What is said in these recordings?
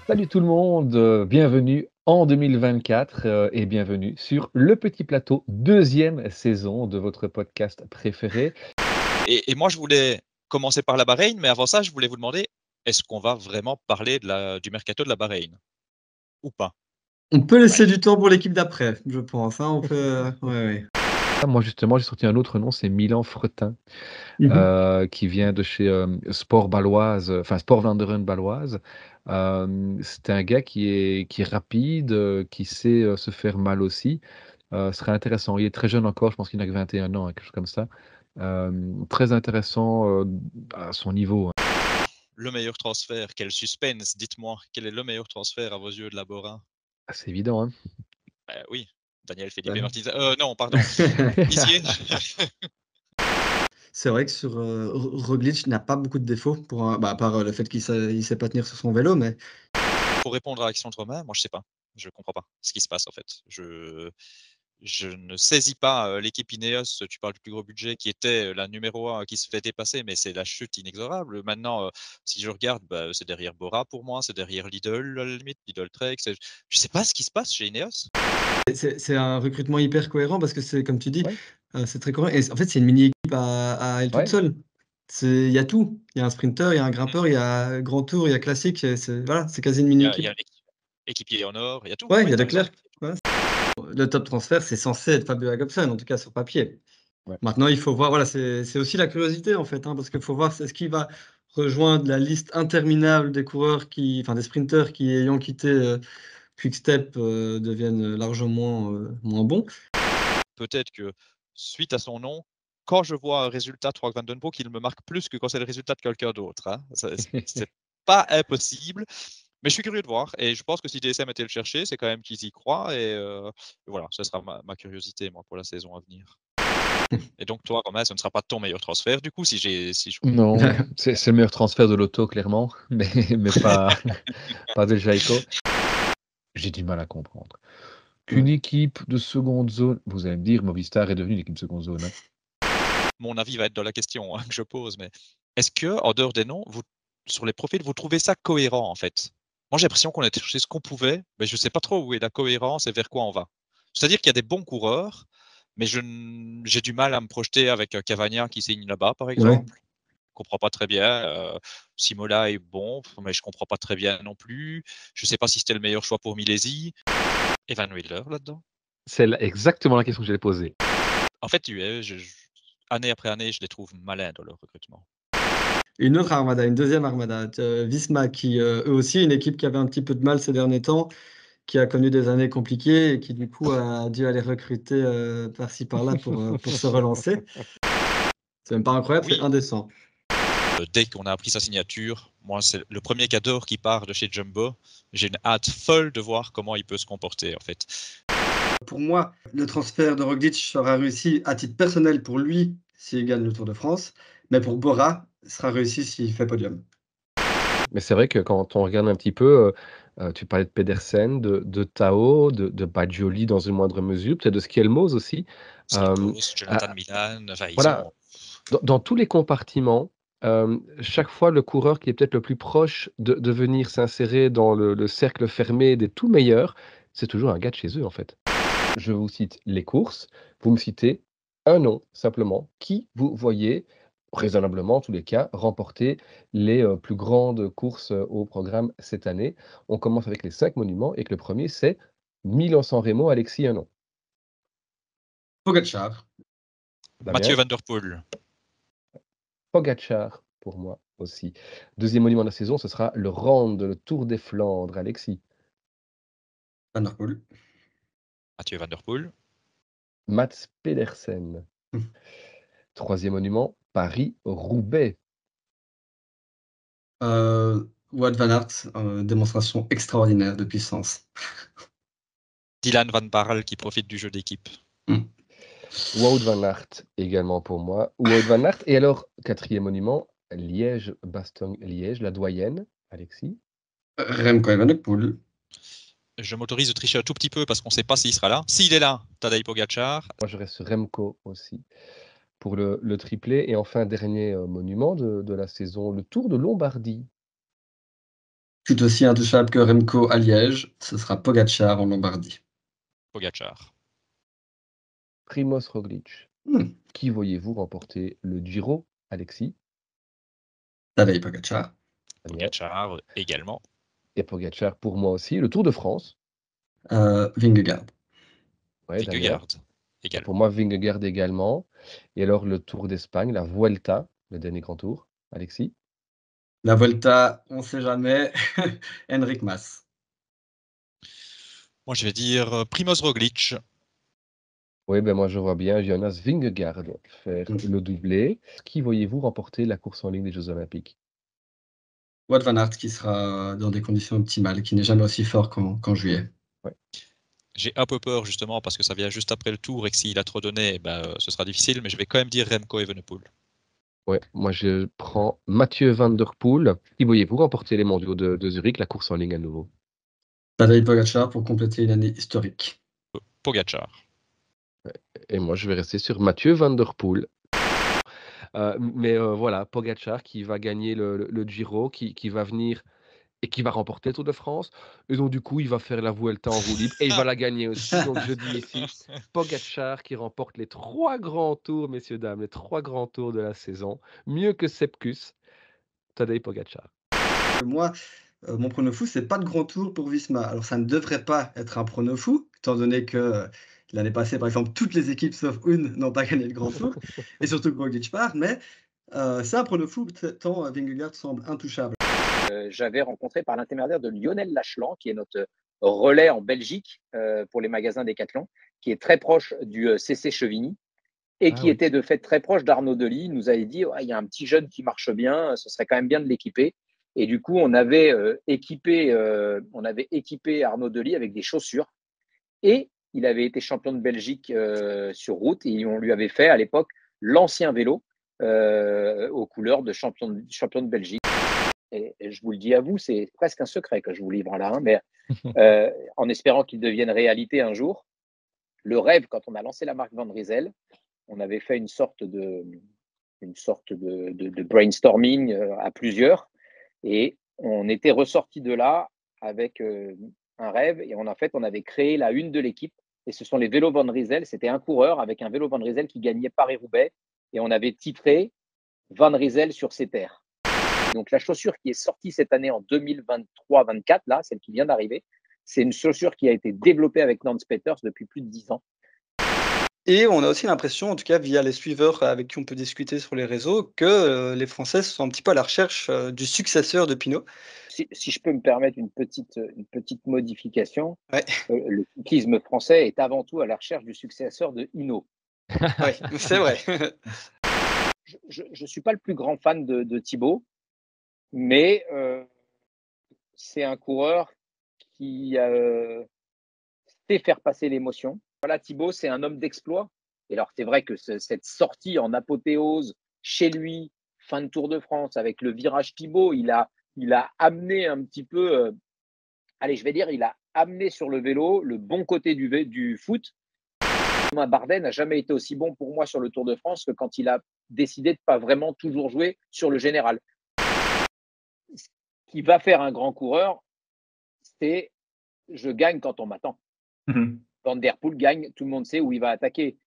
Salut tout le monde, bienvenue en 2024 et bienvenue sur Le Petit Plateau, deuxième saison de votre podcast préféré. Et moi, je voulais commencer par la Bahreïn, mais avant ça, je voulais vous demander, est-ce qu'on va vraiment parler du mercato de la Bahreïn ou pas? On peut laisser du temps pour l'équipe d'après, je pense, hein, on peut, ouais. Moi justement, j'ai sorti un autre nom, c'est Milan Fretin, Mmh. qui vient de chez Sport Baloise, enfin Sport Vlaanderen Baloise. C'est un gars qui est rapide, qui sait se faire mal aussi. Ce serait intéressant. Il est très jeune encore, je pense qu'il n'a que 21 ans, hein, quelque chose comme ça. Très intéressant à son niveau, hein. Le meilleur transfert, quel suspense, dites-moi, quel est le meilleur transfert à vos yeux de la Bora? Ah, c'est évident, hein. Oui, Daniel Felipe Ouais. Martinez, non, pardon, Dizier. C'est vrai que sur, Roglič n'a pas beaucoup de défauts pour un à part, le fait il sait pas tenir sur son vélo, mais Pour répondre à Alexandre Romain, moi, je sais pas, je comprends pas ce qui se passe, en fait. Je ne saisis pas, l'équipe Ineos, tu parles du plus gros budget qui était, la numéro 1 qui se fait dépasser, mais c'est la chute inexorable. Maintenant, si je regarde, c'est derrière Bora pour moi, c'est derrière Lidl à la limite, Lidl Trek, je sais pas ce qui se passe chez Ineos. c'est un recrutement hyper cohérent parce que c'est comme tu dis, Ouais, c'est très cohérent et en fait, c'est une mini équipe à elle toute ouais. seule. Il y a tout. Il y a un sprinter, il y a un grimpeur, il y a grand tour, il y a classique, c'est voilà, c'est quasi une mini Il y équipe. a équipier en or, il y a tout. Ouais, il Oui, y a tu as raison. Leclerc, ouais. Le top transfert, c'est censé être Fabio Jakobsen, en tout cas sur papier. Ouais. Maintenant, il faut voir, voilà, c'est aussi la curiosité en fait, hein, parce qu'il faut voir est-ce qu'il va rejoindre la liste interminable des coureurs enfin des sprinteurs qui ayant quitté Quick-Step deviennent largement moins bons. Peut-être que suite à son nom, quand je vois un résultat de Frank Van Den Broek, il me marque plus que quand c'est le résultat de quelqu'un d'autre, hein. C'est pas impossible, mais je suis curieux de voir et je pense que si DSM était le chercher, c'est quand même qu'ils y croient et voilà, ce sera ma curiosité moi pour la saison à venir. Et donc toi, Romain, ce ne sera pas ton meilleur transfert du coup si je Non, c'est le meilleur transfert de l'auto clairement, mais pas de Jaiko. J'ai du mal à comprendre qu'une Ouais. équipe de seconde zone, vous allez me dire Movistar est devenue une équipe de seconde zone, hein. mon avis va être dans la question, hein, que je pose, mais est-ce que en dehors des noms, vous sur les profils, vous trouvez ça cohérent en fait? Moi, j'ai l'impression qu'on a cherché ce qu'on pouvait, mais je sais pas trop où est la cohérence et vers quoi on va. C'est-à-dire qu'il y a des bons coureurs, mais j'ai du mal à me projeter avec, Cavagna qui signe là-bas, par Ouais. exemple. Je comprends pas très bien, Simola est bon, mais je comprends pas très bien non plus. Je sais pas si c'était le meilleur choix pour Milesi. Evan Wheeler là-dedans. C'est exactement la question que j'allais poser. En fait, année après année, je les trouve malins dans leur recrutement. Une autre armada, une deuxième armada, Visma qui, eux aussi, une équipe qui avait un petit peu de mal ces derniers temps, qui a connu des années compliquées et qui du coup a dû aller recruter, par-ci par-là pour se relancer. C'est même pas incroyable, c'est Oui, indécent. dès qu'on a appris sa signature, moi, c'est le premier Cador qui part de chez Jumbo. J'ai une hâte folle de voir comment il peut se comporter, en fait. Pour moi, le transfert de Roglič sera réussi à titre personnel pour lui s'il gagne le Tour de France, mais pour Bora, sera réussi s'il fait podium. Mais c'est vrai que quand on regarde un petit peu, tu parlais de Pedersen, de Tao, de Badjioli dans une moindre mesure, peut-être de Skelmos aussi. Hem, Skelmos, Jonathan ah, Milan, enfin, ils voilà, ont. dans tous les compartiments, chaque fois le coureur qui est peut-être le plus proche de venir s'insérer dans le cercle fermé des tout meilleurs, c'est toujours un gars de chez eux, en fait. Je vous cite les courses, vous me citez un nom simplement, qui vous voyez, raisonnablement en tous les cas, remporter les, plus grandes courses, au programme cette année. On commence avec les 5 monuments et que le premier c'est Milan-San Remo, Alexis, un nom. Pogačar, Mathieu Damien? Van Der Poel. Pogačar pour moi aussi. Deuxième monument de la saison, ce sera le Ronde, le Tour des Flandres, Alexis. Van der Poel. Mathieu Van Der Poel. Mats Pedersen. Troisième monument, Paris-Roubaix. Wout van Aert, démonstration extraordinaire de puissance. Dylan Van Barle qui profite du jeu d'équipe. Mmh. Wout van Aert également pour moi. Wout van Aert et alors quatrième monument, Liège-Bastogne-Liège, la doyenne, Alexis? Remco Evenepoel. Je m'autorise de tricher un tout petit peu parce qu'on ne sait pas s'il sera là. S'il est là, Tadej Pogacar. Moi je reste sur Remco aussi pour le triplé et enfin dernier, monument de la saison, le Tour de Lombardie. Tout aussi intouchable que Remco à Liège, ce sera Pogačar en Lombardie. Pogačar. Primoz Roglic. Hmm. Qui voyez-vous remporter le Giro, Alexis? Tadej Pogačar. Pogačar également. Et Pogačar pour moi aussi. Le Tour de France. Vingegaard. Ouais, Damien. Vingegaard également. Pour moi, Vingegaard également. Et alors, le Tour d'Espagne, la Vuelta, le dernier grand tour. Alexis? La Volta, on ne sait jamais. Enric Mas. Moi, je vais dire Primoz Roglic. Oui, ben moi je vois bien Jonas Vingegaard faire le doublé. Qui voyez-vous remporter la course en ligne des Jeux Olympiques? Wout van Aert qui sera dans des conditions optimales, qui n'est jamais aussi fort qu'en juillet. J'ai un peu peur justement parce que ça vient juste après le Tour et que s'il a trop donné, ce sera difficile, mais je vais quand même dire Remco Evenepoel. Ouais, moi je prends Mathieu Van Der Poel. Qui voyez-vous remporter les mondiaux de Zurich, la course en ligne à nouveau? Tadej Pogačar pour compléter une année historique. Pogačar. Et moi je vais rester sur Mathieu Van Der Poel. Mais voilà, Pogačar qui va gagner le Giro, qui va venir et qui va remporter le Tour de France. Et donc du coup, il va faire la Vuelta en roue libre et il va la gagner aussi. Donc je dis ici, Pogačar qui remporte les 3 grands tours, messieurs, dames, les 3 grands tours de la saison. Mieux que Sepkus, Tadej Pogačar. Moi, mon prono fou, c'est pas de grand tour pour Visma. Alors ça ne devrait pas être un prono fou, étant donné que l'année passée, par exemple, toutes les équipes sauf une n'ont pas gagné le grand tour, et surtout que Roglic part, mais c'est un prono fou tant Vingegaard semble intouchable. J'avais rencontré par l'intermédiaire de Lionel Lachelan, qui est notre relais en Belgique pour les magasins Decathlon, qui est très proche du CC Chevigny et qui était de fait très proche d'Arnaud Delis. Il nous avait dit il y a un petit jeune qui marche bien, ce serait quand même bien de l'équiper. Et du coup, on avait équipé Arnaud Delis avec des chaussures. Et il avait été champion de Belgique sur route et on lui avait fait à l'époque l'ancien vélo aux couleurs de champion de Belgique. Et je vous le dis à vous, c'est presque un secret que je vous livre là, mais en espérant qu'il devienne réalité un jour. Le rêve, quand on a lancé la marque Van Rysel, on avait fait une sorte de brainstorming à plusieurs et on était ressorti de là avec un rêve et on avait créé la une de l'équipe et ce sont les vélos Van Rysel. C'était un coureur avec un vélo Van Rysel qui gagnait Paris-Roubaix et on avait titré Van Rysel sur ses terres. Donc la chaussure qui est sortie cette année en 2023-24, là, celle qui vient d'arriver, c'est une chaussure qui a été développée avec Nance Peters depuis plus de 10 ans. Et on a aussi l'impression, en tout cas via les suiveurs avec qui on peut discuter sur les réseaux, que les Français sont un petit peu à la recherche du successeur de Pinot. Si je peux me permettre une petite modification, Ouais. Le cyclisme français est avant tout à la recherche du successeur de Hinault. Oui, c'est vrai. Je ne suis pas le plus grand fan de Thibaut, mais c'est un coureur qui sait faire passer l'émotion. Voilà, Thibaut, c'est un homme d'exploit. Et alors, c'est vrai que cette sortie en apothéose chez lui, fin de Tour de France, avec le virage Thibaut, il a amené un petit peu, il a amené sur le vélo le bon côté du foot. Thomas Bardet n'a jamais été aussi bon pour moi sur le Tour de France que quand il a décidé de pas vraiment toujours jouer sur le général. Ce qui va faire un grand coureur, c'est je gagne quand on m'attend. Van Der Poel gagne, tout le monde sait où il va attaquer.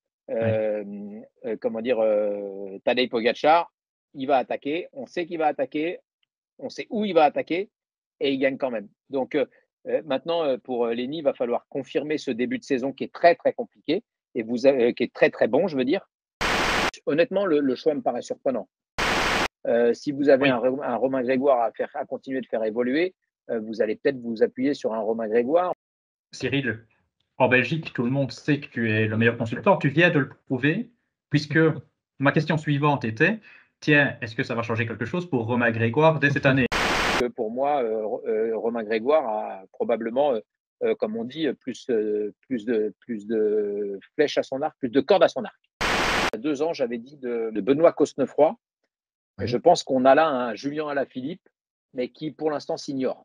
Tadej Pogačar, il va attaquer, on sait qu'il va attaquer, on sait où il va attaquer et il gagne quand même. Donc maintenant, pour Lenny, il va falloir confirmer ce début de saison qui est très très compliqué et qui est très très bon, je veux dire. Honnêtement, le choix me paraît surprenant. Si vous avez un Romain Grégoire à continuer de faire évoluer, vous allez peut-être vous appuyer sur un Romain Grégoire. Cyril, en Belgique, tout le monde sait que tu es le meilleur consultant. Tu viens de le prouver, puisque ma question suivante était, tiens, est-ce que ça va changer quelque chose pour Romain Grégoire dès cette année? Pour moi, Romain Grégoire a probablement, comme on dit, plus de flèches à son arc, plus de cordes à son arc. Il y a 2 ans, j'avais dit de Benoît Cosnefroy. Oui. Je pense qu'on a là un Julien Alaphilippe, mais qui pour l'instant s'ignore.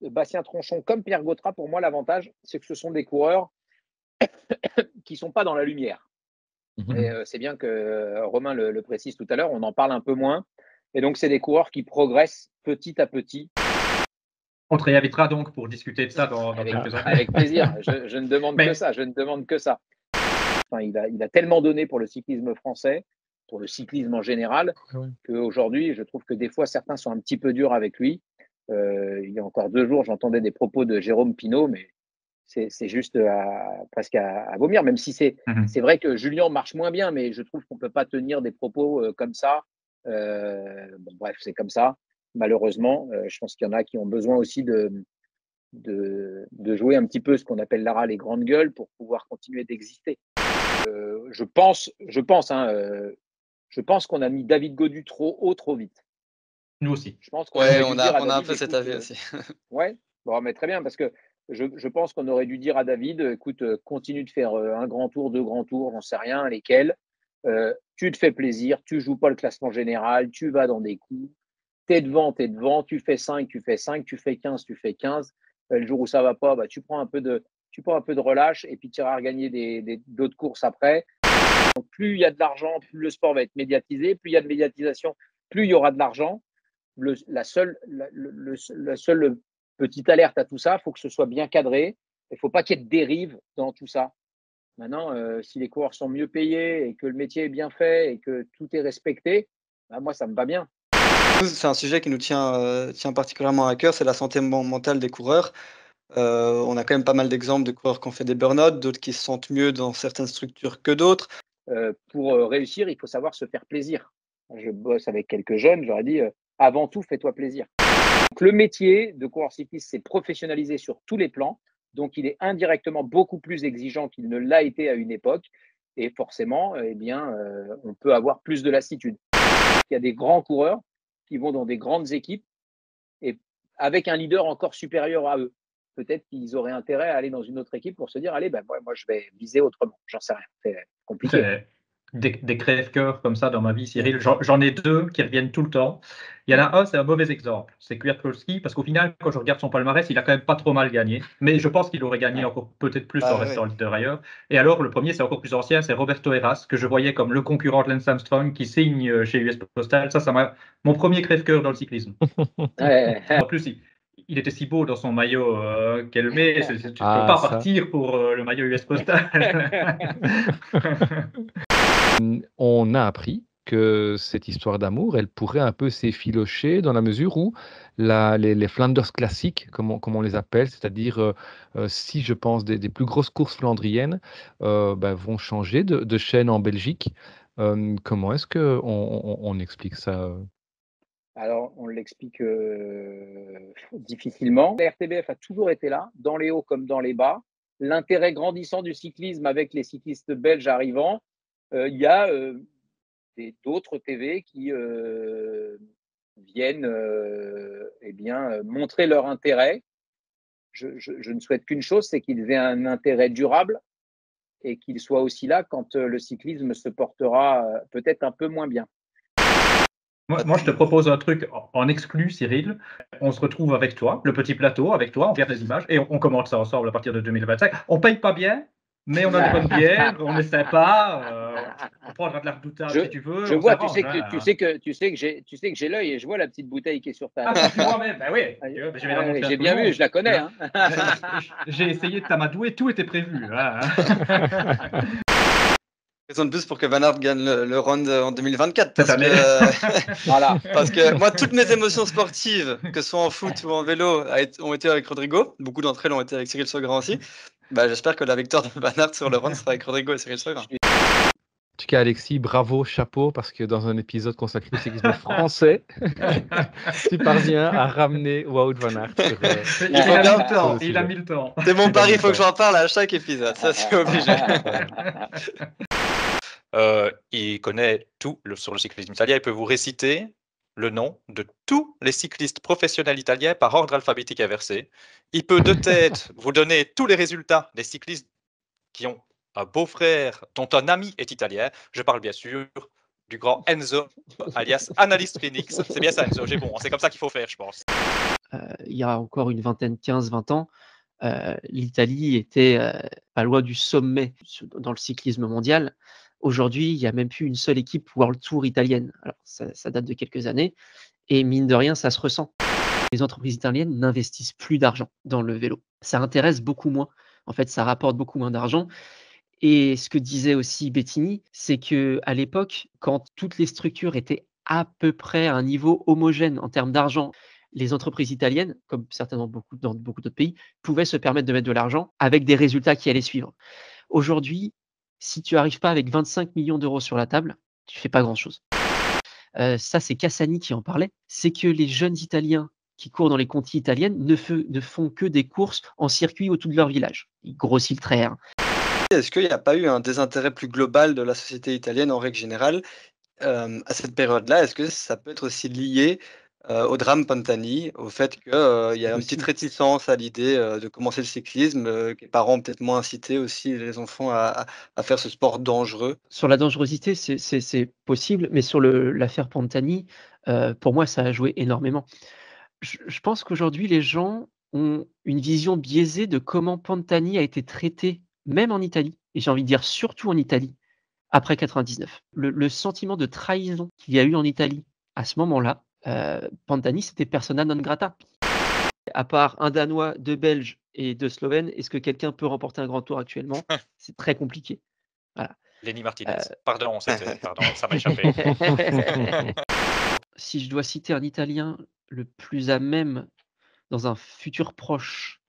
Bastien Tronchon comme Pierre Gautrat, pour moi, l'avantage, c'est que ce sont des coureurs qui ne sont pas dans la lumière. Et c'est bien que Romain le précise tout à l'heure, on en parle un peu moins. Et donc, c'est des coureurs qui progressent petit à petit. On te réinvitera donc pour discuter de ça dans quelques années. Avec plaisir. Je ne demande que ça. Je ne demande que ça. Enfin, il a tellement donné pour le cyclisme français, pour le cyclisme en général, qu'aujourd'hui, je trouve que des fois, certains sont un petit peu durs avec lui. Il y a encore 2 jours, j'entendais des propos de Jérôme Pinault, mais c'est juste presque à vomir, même si c'est vrai que Julien marche moins bien, mais je trouve qu'on ne peut pas tenir des propos comme ça. Bon, bref, c'est comme ça. Malheureusement, je pense qu'il y en a qui ont besoin aussi de jouer un petit peu ce qu'on appelle l'ARA les grandes gueules pour pouvoir continuer d'exister. Je pense qu'on a mis David Gaudu trop haut, trop vite. Nous aussi. Je pense qu'on Ouais, aurait dû on dire à a un David, peu cet écoute, avis aussi. Ouais, bon, mais très bien, parce que je pense qu'on aurait dû dire à David, écoute, continue de faire un grand tour, 2 grands tours, j'en sais rien, lesquels. Tu te fais plaisir, tu joues pas le classement général, tu vas dans des coups, t'es devant, tu fais 5, tu fais 5, tu fais 15, tu fais 15. Le jour où ça va pas, bah, tu prends un peu de relâche et puis tu iras regagner d'autres courses après. Donc, plus il y a de l'argent, plus le sport va être médiatisé, plus il y a de médiatisation, plus il y aura de l'argent. La seule petite alerte à tout ça, il faut que ce soit bien cadré. Il ne faut pas qu'il y ait de dérive dans tout ça. Maintenant, si les coureurs sont mieux payés et que le métier est bien fait et que tout est respecté, bah, moi, ça me va bien. C'est un sujet qui nous tient particulièrement à cœur, c'est la santé mentale des coureurs. On a quand même pas mal d'exemples de coureurs qui ont fait des burn-out, d'autres qui se sentent mieux dans certaines structures que d'autres. Pour réussir, il faut savoir se faire plaisir. Je bosse avec quelques jeunes, j'aurais dit, avant tout, fais-toi plaisir. Donc, le métier de coureur cycliste s'est professionnalisé sur tous les plans, donc il est indirectement beaucoup plus exigeant qu'il ne l'a été à une époque, et forcément, on peut avoir plus de lassitude. Il y a des grands coureurs qui vont dans des grandes équipes et avec un leader encore supérieur à eux. Peut-être qu'ils auraient intérêt à aller dans une autre équipe pour se dire, allez, moi, je vais viser autrement. J'en sais rien. C'est compliqué. C'est des crève-cœurs comme ça dans ma vie, Cyril. J'en ai 2 qui reviennent tout le temps. Il y en a un, c'est un mauvais exemple. C'est Kwiatkowski, parce qu'au final, quand je regarde son palmarès, il a quand même pas trop mal gagné. Mais je pense qu'il aurait gagné encore peut-être plus en restant leader ailleurs. Et alors, le premier, c'est encore plus ancien, c'est Roberto Heras, que je voyais comme le concurrent de Lance Armstrong qui signe chez US Postal. Ça m'a mon premier crève-cœur dans le cyclisme. En plus, il était si beau dans son maillot qu'elle met. Tu ne peux pas partir pour le maillot US Postal. On a appris que cette histoire d'amour, elle pourrait un peu s'effilocher dans la mesure où les Flanders classiques, comme on les appelle, c'est-à-dire si je pense des plus grosses courses flandriennes, vont changer de chaîne en Belgique. Comment est-ce qu'on explique ça? Alors, on l'explique difficilement. La RTBF a toujours été là, dans les hauts comme dans les bas. L'intérêt grandissant du cyclisme avec les cyclistes belges arrivant, il y a d'autres TV qui viennent montrer leur intérêt. Je ne souhaite qu'une chose, c'est qu'ils aient un intérêt durable et qu'ils soient aussi là quand le cyclisme se portera peut-être un peu moins bien. Moi, je te propose un truc en exclu, Cyril. On se retrouve avec toi, le petit plateau, avec toi, on regarde les images et on commente ça ensemble à partir de 2025. On paye pas bien, mais on a des bonnes bières, on est sympa, on prendra de la redoutable si tu veux. Je vois, tu sais que j'ai l'œil et je vois la petite bouteille qui est sur ta. Ah, tu vois même, ben oui. J'ai bien vu, je la connais. Hein. J'ai essayé de t'amadouer, tout était prévu. Hein. Raison de plus pour que Van Aert gagne le round en 2024. Voilà. Parce que moi, toutes mes émotions sportives, que ce soit en foot ou en vélo, ont été avec Rodrigo. Beaucoup d'entre elles ont été avec Cyril Saugrand aussi. J'espère que la victoire de Van Aert sur le round sera avec Rodrigo et Cyril Saugrand. En tout cas, Alexis, bravo, chapeau, parce que dans un épisode consacré au cyclisme français, tu parviens à ramener Wout van Aert. Il a mis le temps. C'est mon pari, il faut que j'en parle à chaque épisode. Ça, c'est obligé. Il connaît tout sur le cyclisme italien. Il peut vous réciter le nom de tous les cyclistes professionnels italiens par ordre alphabétique inversé. Il peut de tête vous donner tous les résultats des cyclistes qui ont un beau-frère dont un ami est italien. Je parle bien sûr du grand Enzo, alias Analyst Phoenix. C'est bien ça, Enzo, j'ai bon. C'est comme ça qu'il faut faire, je pense. Il y a encore une vingtaine, 15-20 ans, l'Italie était pas loin du sommet dans le cyclisme mondial. Aujourd'hui, il n'y a même plus une seule équipe World Tour italienne. Alors, ça date de quelques années et mine de rien, ça se ressent. Les entreprises italiennes n'investissent plus d'argent dans le vélo. Ça intéresse beaucoup moins. En fait, ça rapporte beaucoup moins d'argent. Et ce que disait aussi Bettini, c'est qu'à l'époque, quand toutes les structures étaient à peu près à un niveau homogène en termes d'argent, les entreprises italiennes, comme certainement dans beaucoup d'autres pays, pouvaient se permettre de mettre de l'argent avec des résultats qui allaient suivre. Aujourd'hui, si tu n'arrives pas avec 25 millions d'euros sur la table, tu fais pas grand-chose. Ça, c'est Cassani qui en parlait. C'est que les jeunes Italiens qui courent dans les conties italiennes ne font que des courses en circuit autour de leur village. Ils grossissent le trait. Est-ce qu'il n'y a pas eu un désintérêt plus global de la société italienne en règle générale à cette période-là? Est-ce que ça peut être aussi lié au drame Pantani, au fait qu'il y a une petite réticence à l'idée de commencer le cyclisme, que les parents ont peut-être moins incité aussi les enfants à faire ce sport dangereux? Sur la dangerosité, c'est possible, mais sur l'affaire Pantani, pour moi, ça a joué énormément. Je pense qu'aujourd'hui, les gens ont une vision biaisée de comment Pantani a été traité, même en Italie, et j'ai envie de dire surtout en Italie, après 99. Le sentiment de trahison qu'il y a eu en Italie à ce moment-là, Pantani, c'était persona non grata. À part un Danois, 2 Belges et 2 Slovènes, est-ce que quelqu'un peut remporter un grand tour actuellement? C'est très compliqué. Voilà. Lenny Martinez. Pardon, ça m'a échappé. Si je dois citer un Italien le plus à même, dans un futur proche,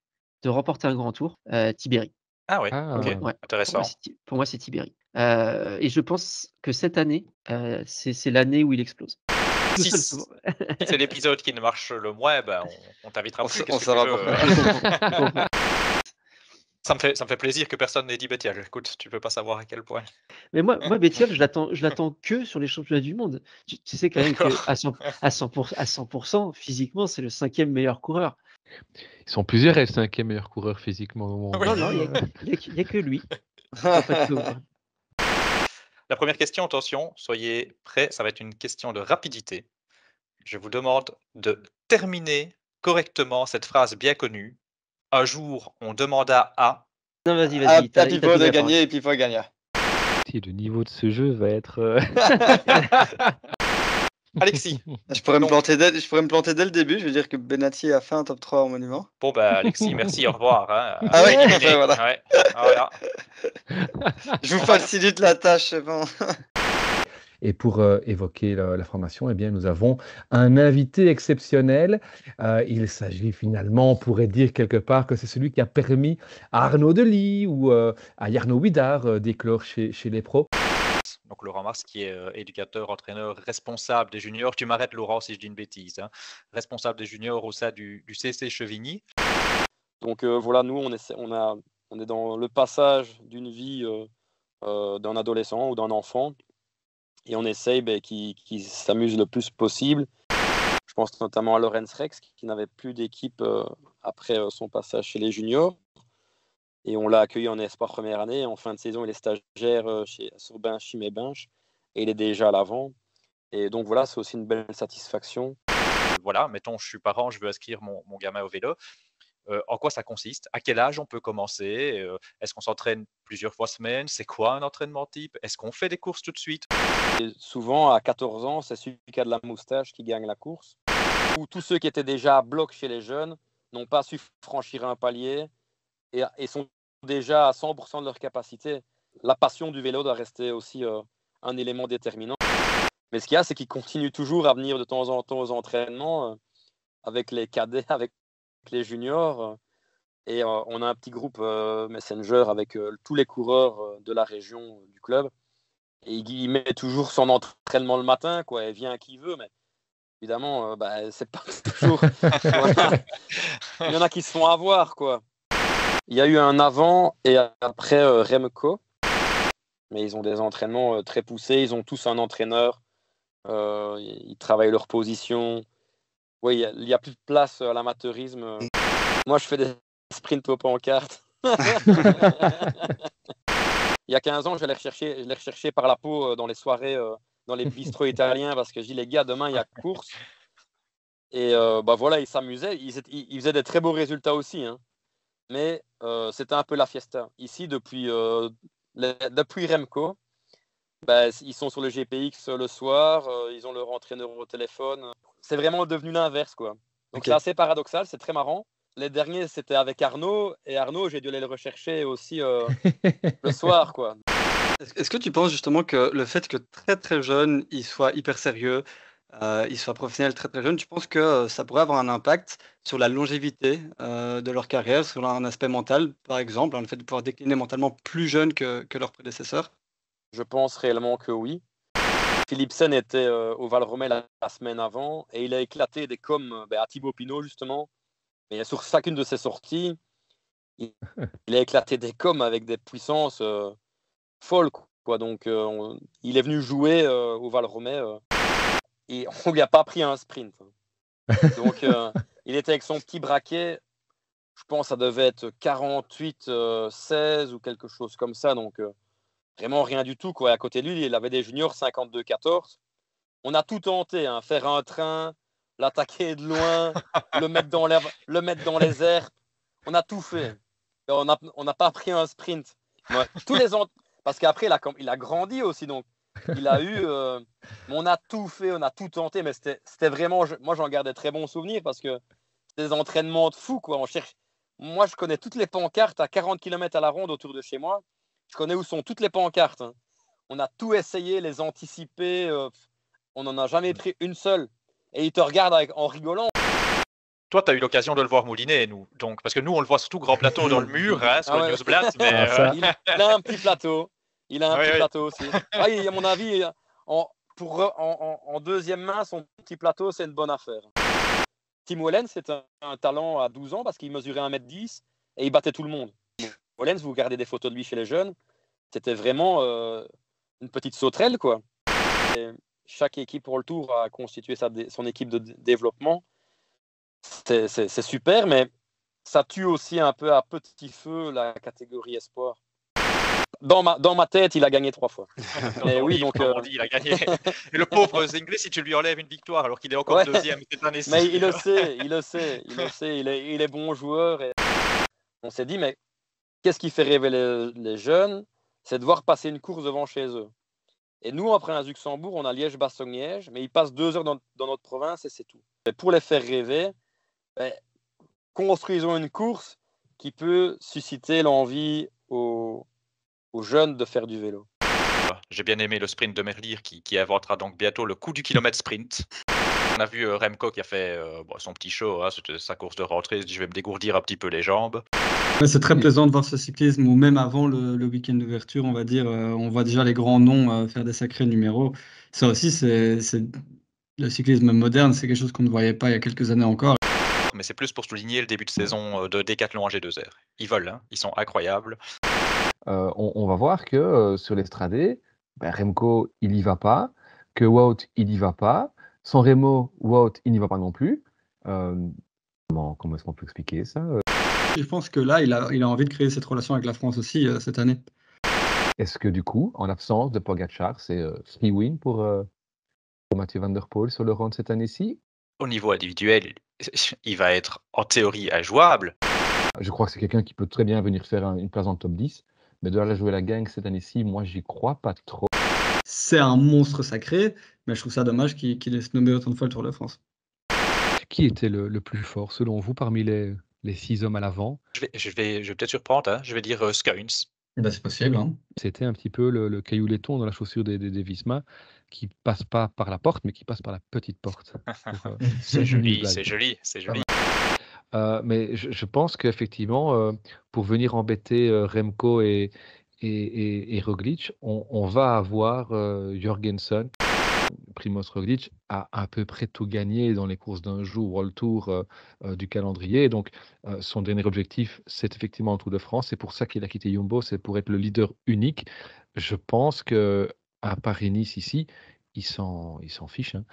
de remporter un grand tour, Tiberi. Ah oui, Ah. ok, Ouais, intéressant. pour moi, c'est Tiberi. Et je pense que cette année, c'est l'année où il explose. Tout Si seul, si souvent. c'est l'épisode qui ne marche le moins, ben, on t'invitera On plus. s- Qu'est-ce on que saura tu veux, pourquoi. Ça me fait plaisir que personne n'ait dit Bétial. Écoute, tu peux pas savoir à quel point. Mais moi Bettiol, je l'attends que sur les championnats du monde. Tu sais quand même D'accord. qu'à 100%, physiquement, c'est le 5e meilleur coureur. Ils sont plusieurs à être 5e meilleur coureur physiquement au monde. Oui. Non, il y a que lui. En fait, La première question, attention, soyez prêts, ça va être une question de rapidité. Je vous demande de terminer correctement cette phrase bien connue. Un jour, on demanda à... non, vas-y, À il t'a Pipo donné de la parole. gagner et Pipo gagna. Si, le niveau de ce jeu va être. Alexis. Je pourrais me Donc- planter dès le début. Je veux dire que Benati a fait un top 3 en monument. Bon, bah, Alexis, merci, au revoir. Hein. Ah ouais, Éliminé. enfin, voilà. Ouais, voilà. Je vous facilite la tâche, c'est bon. Et pour évoquer la formation, eh bien, nous avons un invité exceptionnel. Il s'agit finalement, on pourrait dire quelque part que c'est celui qui a permis à Arnaud Delis ou à Jarno Widar d'éclore chez les pros. Donc Laurent Mars qui est éducateur, entraîneur, responsable des juniors. Tu m'arrêtes Laurent si je dis une bêtise. Hein. Responsable des juniors au sein du CC Chevigny. Donc voilà, nous on est dans le passage d'une vie d'un adolescent ou d'un enfant et on essaye qu'il s'amuse le plus possible. Je pense notamment à Lorenz Rex qui n'avait plus d'équipe après son passage chez les juniors. Et on l'a accueilli en espoir première année. En fin de saison, il est stagiaire sur Binche, Chimay Binche. Et il est déjà à l'avant. Et donc voilà, c'est aussi une belle satisfaction. Voilà, mettons, je suis parent, je veux inscrire mon gamin au vélo. En quoi ça consiste? À quel âge on peut commencer? Est-ce qu'on s'entraîne plusieurs fois semaine? C'est quoi un entraînement type? Est-ce qu'on fait des courses tout de suite? Et souvent, à 14 ans, c'est celui qui a de la moustache qui gagne la course. Ou tous ceux qui étaient déjà à bloc chez les jeunes n'ont pas su franchir un palier et sont déjà à 100% de leur capacité. La passion du vélo doit rester aussi un élément déterminant. Mais ce qu'il y a, c'est qu'ils continuent toujours à venir de temps en temps aux entraînements avec les cadets, avec les juniors. Et on a un petit groupe Messenger avec tous les coureurs de la région du club. Et il met toujours son entraînement le matin, quoi. Il vient qui veut, mais évidemment, c'est pas toujours. Il y en a qui se font avoir, quoi. Il y a eu un avant et après Remco, mais ils ont des entraînements très poussés. Ils ont tous un entraîneur. Ils travaillent leur position. Oui, il y a plus de place à l'amateurisme. Moi, je fais des sprints aux pancartes. Il y a 15 ans, je les recherchais par la peau dans les soirées, dans les bistrots italiens, parce que je dis, les gars, demain, il y a course. Et voilà, ils s'amusaient. Ils faisaient des très beaux résultats aussi. Hein. Mais c'était un peu la fiesta. Ici, depuis Remco, ils sont sur le GPX le soir, ils ont leur entraîneur au téléphone. C'est vraiment devenu l'inverse, quoi. Donc Ok. c'est assez paradoxal, c'est très marrant. Les derniers, c'était avec Arnaud, et Arnaud, j'ai dû aller le rechercher aussi le soir, quoi. Est-ce que tu penses justement que le fait que très très jeune, ils soient hyper sérieux, ils soient professionnels très très jeunes, tu penses que ça pourrait avoir un impact sur la longévité de leur carrière, sur un aspect mental, par exemple, le fait de pouvoir décliner mentalement plus jeune que leurs prédécesseurs? Je pense réellement que oui. Philipsen était au Val-Romel la semaine avant, et il a éclaté des coms à Thibaut Pinot, justement. Et sur chacune de ses sorties, il a éclaté des coms avec des puissances folles, quoi. Donc, il est venu jouer au Val-Romel et on lui a pas pris un sprint. Donc, il était avec son petit braquet. Je pense que ça devait être 48-16 ou quelque chose comme ça. Donc, vraiment rien du tout, quoi. Et à côté de lui, il avait des juniors 52-14. On a tout tenté, hein, faire un train, l'attaquer de loin, le mettre dans les airs. On a tout fait. Et on n'a pas pris un sprint. Ouais, parce qu'après, il a grandi aussi. Donc, il a eu. On a tout fait, on a tout tenté. Mais c'était vraiment. Moi, j'en gardais très bons souvenirs parce que c'était des entraînements de fou, quoi. Moi, je connais toutes les pancartes à 40 km à la ronde autour de chez moi. Je connais où sont toutes les pancartes, hein. On a tout essayé, les anticiper. On n'en a jamais pris une seule. Et il te regarde en rigolant. Toi, tu as eu l'occasion de le voir mouliner, nous. Donc, parce que nous, on le voit surtout grand plateau dans le mur, sur Ah le ouais. Newsblad. Mais Ah, ça. Il a un petit plateau. Il a un Oui, petit oui. plateau aussi. Ah, à mon avis, en deuxième main, son petit plateau, c'est une bonne affaire. Tim Wellens, c'est un talent à 12 ans parce qu'il mesurait 1m10 et il battait tout le monde. Wellens, vous regardez des photos de lui chez les jeunes, c'était vraiment une petite sauterelle, quoi. Et chaque équipe pour le tour a constitué son équipe de développement. C'est super, mais ça tue aussi un peu à petit feu la catégorie espoir. Dans ma tête, il a gagné 3 fois. Mais oui, donc, on dit, il a gagné. Et le pauvre Zingri, si tu lui enlèves une victoire alors qu'il est encore Ouais. deuxième cette année-ci. Mais il le sait. Il est bon joueur. Et on s'est dit, mais qu'est-ce qui fait rêver les jeunes? C'est de voir passer une course devant chez eux. Et nous, après un Luxembourg, on a Liège-Bastogne-Liège, mais ils passent 2 heures dans notre province et c'est tout. Et pour les faire rêver, construisons une course qui peut susciter l'envie aux jeunes de faire du vélo. J'ai bien aimé le sprint de Merlier qui inventera donc bientôt le coup du kilomètre sprint. On a vu Remco qui a fait son petit show, hein, c'était sa course de rentrée. Il se dit, je vais me dégourdir un petit peu les jambes. Ouais, c'est très plaisant de voir ce cyclisme où même avant le week-end d'ouverture, on va dire, on voit déjà les grands noms faire des sacrés numéros. Ça aussi, c'est le cyclisme moderne, c'est quelque chose qu'on ne voyait pas il y a quelques années encore. Mais c'est plus pour souligner le début de saison de Decathlon AG2R. Ils volent, hein, ils sont incroyables. On va voir que sur l'Estradé, Remco, il n'y va pas, que Wout, il n'y va pas, San Remo, Wout, il n'y va pas non plus. Comment est-ce qu'on peut expliquer ça? Je pense que là, il a envie de créer cette relation avec la France aussi cette année. Est-ce que du coup, en l'absence de Pogacar, c'est free win pour Mathieu Van Der Poel sur le round cette année-ci? Au niveau individuel, il va être en théorie injouable. Je crois que c'est quelqu'un qui peut très bien venir faire une place dans le top 10, mais de là à jouer la gang cette année-ci, moi, j'y crois pas trop. C'est un monstre sacré, mais je trouve ça dommage qu'il ait se nommer autant de fois le Tour de France. Qui était le plus fort, selon vous, parmi les 6 hommes à l'avant? Je vais peut-être surprendre, hein, je vais dire Skuins. C'est possible, hein. C'était un petit peu le caillou laiton dans la chaussure des Visma, qui passe pas par la porte, mais qui passe par la petite porte. C'est joli, c'est joli, c'est joli. Mais je pense qu'effectivement, pour venir embêter Remco et Roglic, on va avoir Jorgensen. Primoz Roglic a à peu près tout gagné dans les courses d'un jour World Tour du calendrier. Donc, son dernier objectif, c'est effectivement le Tour de France. C'est pour ça qu'il a quitté Jumbo, c'est pour être le leader unique. Je pense qu'à Paris-Nice, ici, il s'en fiche, hein.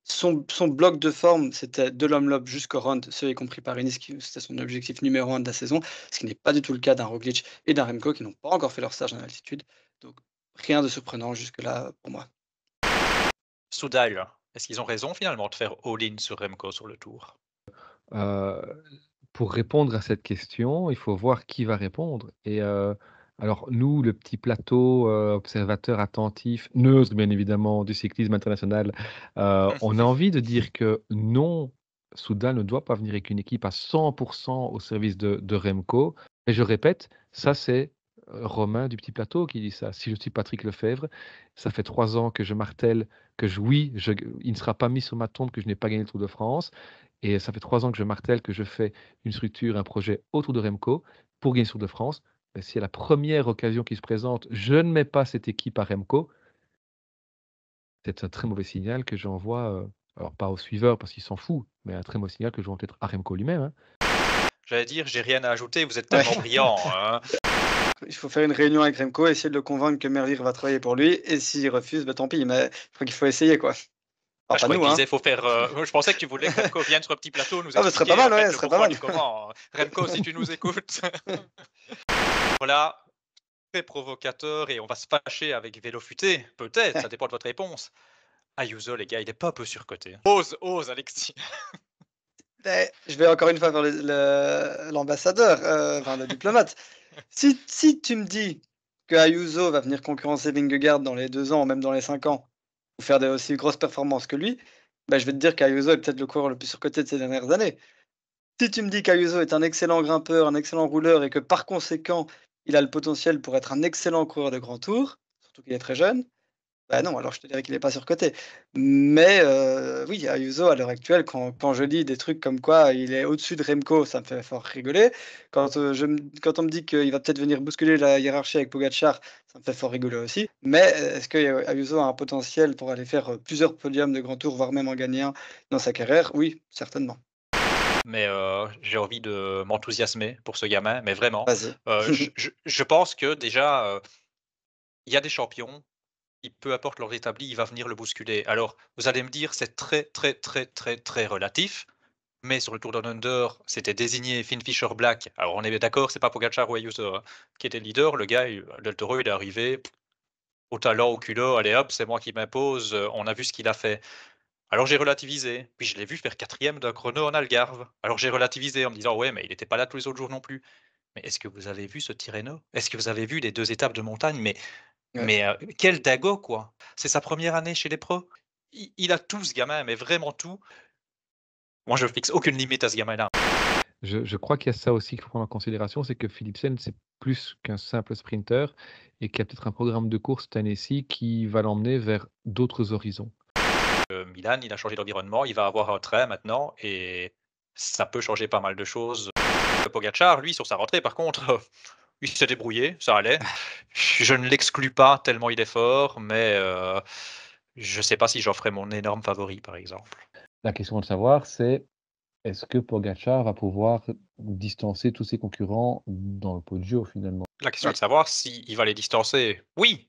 Son bloc de forme, c'était de l'Omloop jusqu'au round, ce y compris Paris-Nice, c'était son objectif numéro 1 de la saison, ce qui n'est pas du tout le cas d'un Roglic et d'un Remco qui n'ont pas encore fait leur stage en altitude. Donc, rien de surprenant jusque-là pour moi. Soudal, est-ce qu'ils ont raison finalement de faire all-in sur Remco sur le Tour? Pour répondre à cette question, il faut voir qui va répondre. Et alors, nous, le petit plateau observateur attentif, neutre bien évidemment, du cyclisme international, on a envie de dire que non, Soudal ne doit pas venir avec une équipe à 100% au service de Remco. Et je répète, ça c'est Romain du Petit Plateau qui dit ça. Si je suis Patrick Lefebvre, ça fait 3 ans que je martèle que il ne sera pas mis sur ma tombe que je n'ai pas gagné le Tour de France. Et ça fait 3 ans que je martèle que je fais une structure, un projet autour de Remco pour gagner le Tour de France. Mais si à la première occasion qui se présente, je ne mets pas cette équipe à Remco, c'est un très mauvais signal que j'envoie, alors pas au suiveur parce qu'il s'en fout, mais un très mauvais signal que j'envoie peut-être à Remco lui-même. Hein. J'allais dire, j'ai rien à ajouter, vous êtes tellement brillant. Hein. Il faut faire une réunion avec Remco, essayer de le convaincre que Merlier va travailler pour lui. Et s'il refuse, tant pis. Mais je crois qu'il faut essayer, quoi. Ah, je Pas nous, hein. faut faire. Je pensais que tu voulais que Remco vienne sur le petit plateau nous Ah, expliquer ce serait pas mal, en fait, ouais, ce le serait pas pourquoi mal. du comment. Remco, si tu nous écoutes. Voilà, très provocateur et on va se fâcher avec Vélo Futé. Peut-être, ça dépend de votre réponse. Ayuso, les gars, il est pas un peu surcoté. Ose, Alexis. Je vais encore une fois vers l'ambassadeur, enfin le diplomate. Si tu me dis que Ayuso va venir concurrencer Vingegaard dans les 2 ans, ou même dans les 5 ans, pour faire de aussi grosses performances que lui, je vais te dire qu'Ayuso est peut-être le coureur le plus surcoté de ces dernières années. Si tu me dis qu'Ayuso est un excellent grimpeur, un excellent rouleur, et que par conséquent, il a le potentiel pour être un excellent coureur de grand tour, surtout qu'il est très jeune, non, alors je te dirais qu'il n'est pas surcoté. Mais oui, Ayuso, à l'heure actuelle, quand je lis des trucs comme quoi il est au-dessus de Remco, ça me fait fort rigoler. Quand on me dit qu'il va peut-être venir bousculer la hiérarchie avec Pogacar, ça me fait fort rigoler aussi. Mais est-ce que Ayuso a un potentiel pour aller faire plusieurs podiums de grand tour, voire même en gagner un dans sa carrière? Oui, certainement. Mais j'ai envie de m'enthousiasmer pour ce gamin, mais vraiment. Vas-y. Je pense que déjà, il y a des champions, et peu importe leur établi, il va venir le bousculer. Alors, vous allez me dire, c'est très, très, très, très, très relatif. Mais sur le Tour Down Under, c'était désigné Finn Fisher Black. Alors, on est d'accord, c'est pas Pogacar ou Ayuso qui était leader. Le gars, Del Toro, il est arrivé au talent, au culot. Allez hop, c'est moi qui m'impose. On a vu ce qu'il a fait. Alors j'ai relativisé, puis je l'ai vu faire 4e d'un chrono en Algarve. Alors j'ai relativisé en me disant: «Ouais, mais il n'était pas là tous les autres jours non plus». Mais est-ce que vous avez vu ce Tirreno? Est-ce que vous avez vu les 2 étapes de montagne? Mais Ouais. mais quel dago, quoi! C'est sa première année chez les pros. Il a tout ce gamin, mais vraiment tout. Moi, je fixe aucune limite à ce gamin-là. Je crois qu'il y a ça aussi qu'il faut prendre en considération, c'est que Philipsen, c'est plus qu'un simple sprinter et qu'il y a peut-être un programme de course cette année-ci qui va l'emmener vers d'autres horizons. Milan, il a changé d'environnement, il va avoir un train maintenant et ça peut changer pas mal de choses. Pogacar, lui, sur sa rentrée, par contre, il s'est débrouillé, ça allait. Je ne l'exclus pas tellement il est fort, mais je ne sais pas si j'en ferai mon énorme favori, par exemple. La question de savoir, c'est est-ce que Pogacar va pouvoir distancer tous ses concurrents dans le Poggio finalement? La question est de savoir s'il va les distancer. Oui,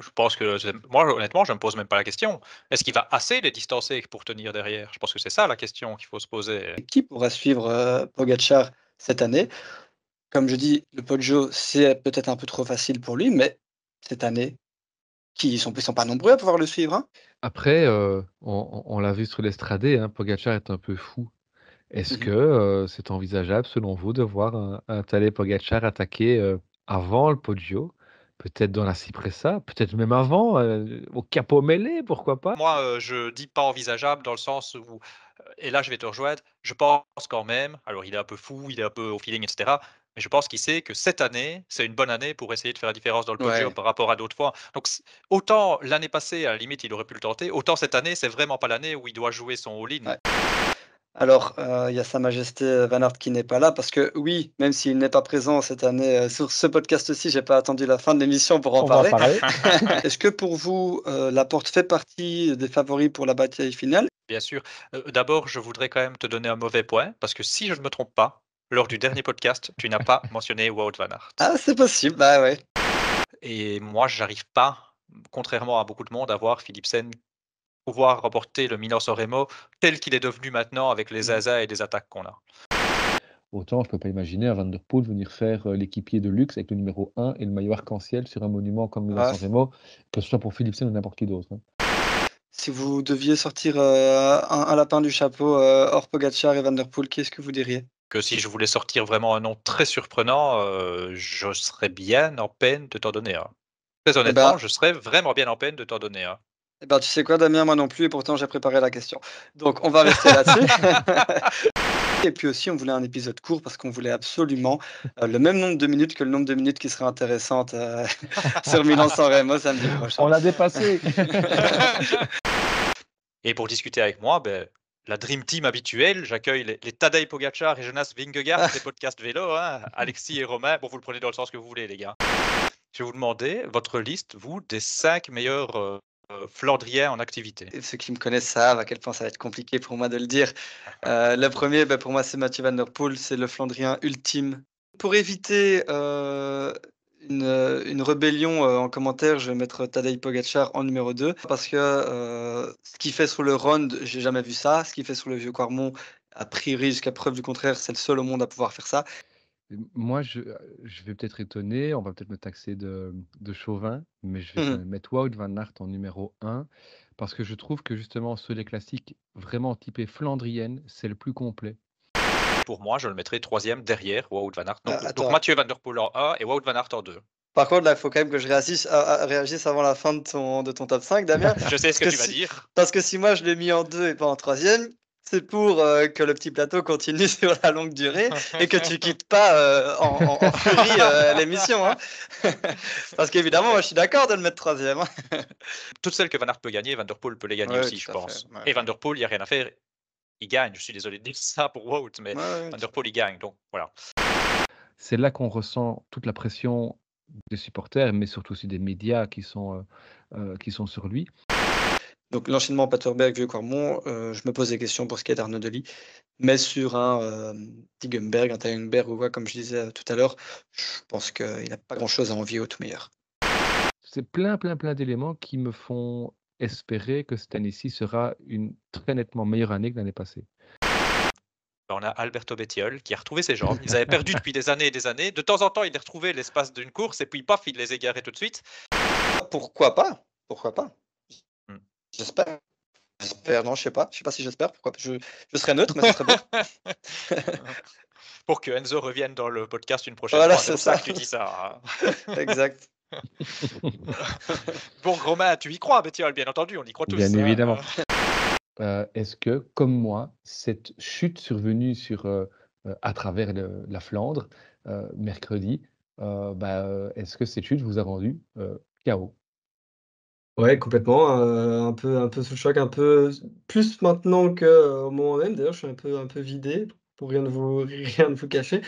je pense que moi, honnêtement, je ne me pose même pas la question. Est-ce qu'il va assez les distancer pour tenir derrière? Je pense que c'est ça la question qu'il faut se poser. Qui pourra suivre Pogacar cette année? Comme je dis, le Poggio, c'est peut-être un peu trop facile pour lui, mais cette année, ils sont pas nombreux à pouvoir le suivre, hein. Après, on l'a vu sur l'Estradé, hein, Pogacar est un peu fou. Est-ce Mmh. que c'est envisageable, selon vous, de voir un Tadej Pogacar attaquer avant le Poggio? Peut-être dans la Cipressa, peut-être même avant, au Capomele, pourquoi pas? Moi, je dis pas envisageable dans le sens où, et là je vais te rejoindre, je pense quand même, alors il est un peu fou, il est un peu au feeling, etc. Mais je pense qu'il sait que cette année, c'est une bonne année pour essayer de faire la différence dans le Poggio Ouais. par rapport à d'autres fois. Donc autant l'année passée, à la limite, il aurait pu le tenter, autant cette année, c'est vraiment pas l'année où il doit jouer son all-in. Ouais. Alors, il y a Sa Majesté Van Aert qui n'est pas là parce que oui, même s'il n'est pas présent cette année, sur ce podcast-ci, j'ai pas attendu la fin de l'émission pour en On va en parler. parler. Est-ce que pour vous, Laporte fait partie des favoris pour la bataille finale? Bien sûr. D'abord, je voudrais quand même te donner un mauvais point, parce que si je ne me trompe pas, lors du dernier podcast, tu n'as pas mentionné Wout van Aert. Ah, c'est possible, bah ouais. Et moi, j'arrive pas, contrairement à beaucoup de monde, à voir Philipsen pouvoir remporter le Milan-San Remo tel qu'il est devenu maintenant avec les zazas et les attaques qu'on a. Autant je peux pas imaginer un Van der Poel venir faire l'équipier de luxe avec le numéro 1 et le maillot arc-en-ciel sur un monument comme Milan-San Remo, que ce soit pour Philipsen ou n'importe qui d'autre. Hein. Si vous deviez sortir un lapin du chapeau hors Pogacar et Van der Poel, qu'est-ce que vous diriez? Que si je voulais sortir vraiment un nom très surprenant, je serais bien en peine de t'en donner un. Très Eh honnêtement, ben, je serais vraiment bien en peine de t'en donner un. Eh ben, tu sais quoi, Damien, moi non plus, et pourtant j'ai préparé la question. Donc, on va rester là-dessus. Et puis aussi, on voulait un épisode court parce qu'on voulait absolument le même nombre de minutes que le nombre de minutes qui serait intéressante sur Milan-San Remo samedi prochain. On l'a dépassé. Et pour discuter avec moi, la Dream Team habituelle, j'accueille les Tadej Pogacar et Jonas Vingegaard des podcasts vélo, hein, Alexis et Romain. Bon, vous le prenez dans le sens que vous voulez, les gars. Je vais vous demander votre liste, vous, des 5 meilleurs Flandriens en activité. Et ceux qui me connaissent savent à quel point ça va être compliqué pour moi de le dire. Le premier, pour moi, c'est Mathieu Van Der Poel, c'est le Flandrien ultime. Pour éviter une rébellion en commentaire, je vais mettre Tadej Pogacar en numéro 2 parce que ce qu'il fait sur le Ronde, j'ai jamais vu ça. Ce qu'il fait sur le Vieux Quarmont, a priori, jusqu'à preuve du contraire, c'est le seul au monde à pouvoir faire ça. Moi, je vais peut-être étonner, on va peut-être me taxer de chauvin, mais je vais quand même mettre Wout van Aert en numéro 1 parce que je trouve que justement, ceux des classiques vraiment typés flandrienne, c'est le plus complet. Pour moi, je le mettrai 3e derrière Wout van Aert. Donc Attends. Mathieu Van Der Poel en 1 et Wout van Aert en 2. Par contre, là, il faut quand même que je réagisse avant la fin de ton top 5, Damien. Je sais ce que tu vas dire. Parce que si moi, je l'ai mis en 2 et pas en 3e, c'est pour que le petit plateau continue sur la longue durée et que tu quittes pas en furie l'émission. Hein. Parce qu'évidemment, moi, je suis d'accord de le mettre 3e. Hein. Toutes celles que Van Aert peut gagner, Van Der Poel peut les gagner aussi, je pense. Ouais. Et Van Der Poel, il n'y a rien à faire. Il gagne. Je suis désolé de dire ça pour Wout, mais Van Der Poel, il gagne. Donc, voilà. C'est là qu'on ressent toute la pression des supporters, mais surtout aussi des médias qui sont sur lui. Donc l'enchaînement Paterberg, Vieux Quarmont, je me pose des questions pour ce qui est d'Arnaud Delis, mais sur un Tigenberg, un Tigenberg ou quoi, comme je disais tout à l'heure, je pense qu'il n'a pas grand-chose à envier au tout meilleur. C'est plein d'éléments qui me font espérer que cette année-ci sera une très nettement meilleure année que l'année passée. On a Alberto Bettiol qui a retrouvé ses jambes. Ils avaient perdu depuis des années et des années. De temps en temps, il les retrouvait l'espace d'une course et puis paf, il les égarait tout de suite. Pourquoi pas? J'espère. Non, je sais pas si j'espère. Pourquoi je serais neutre, mais ce serait bon. Pour que Enzo revienne dans le podcast une prochaine Voilà, fois. C'est pour ça que tu dis ça. Hein. Exact. Bon, Romain, tu y crois, Bettiol, bien entendu, on y croit tous. Bien évidemment. Est-ce que, comme moi, cette chute survenue à travers la Flandre mercredi, est-ce que cette chute vous a rendu KO? Ouais, complètement. Un peu sous le choc, un peu plus maintenant qu'au moment même. D'ailleurs, je suis un peu vidé pour rien de vous cacher.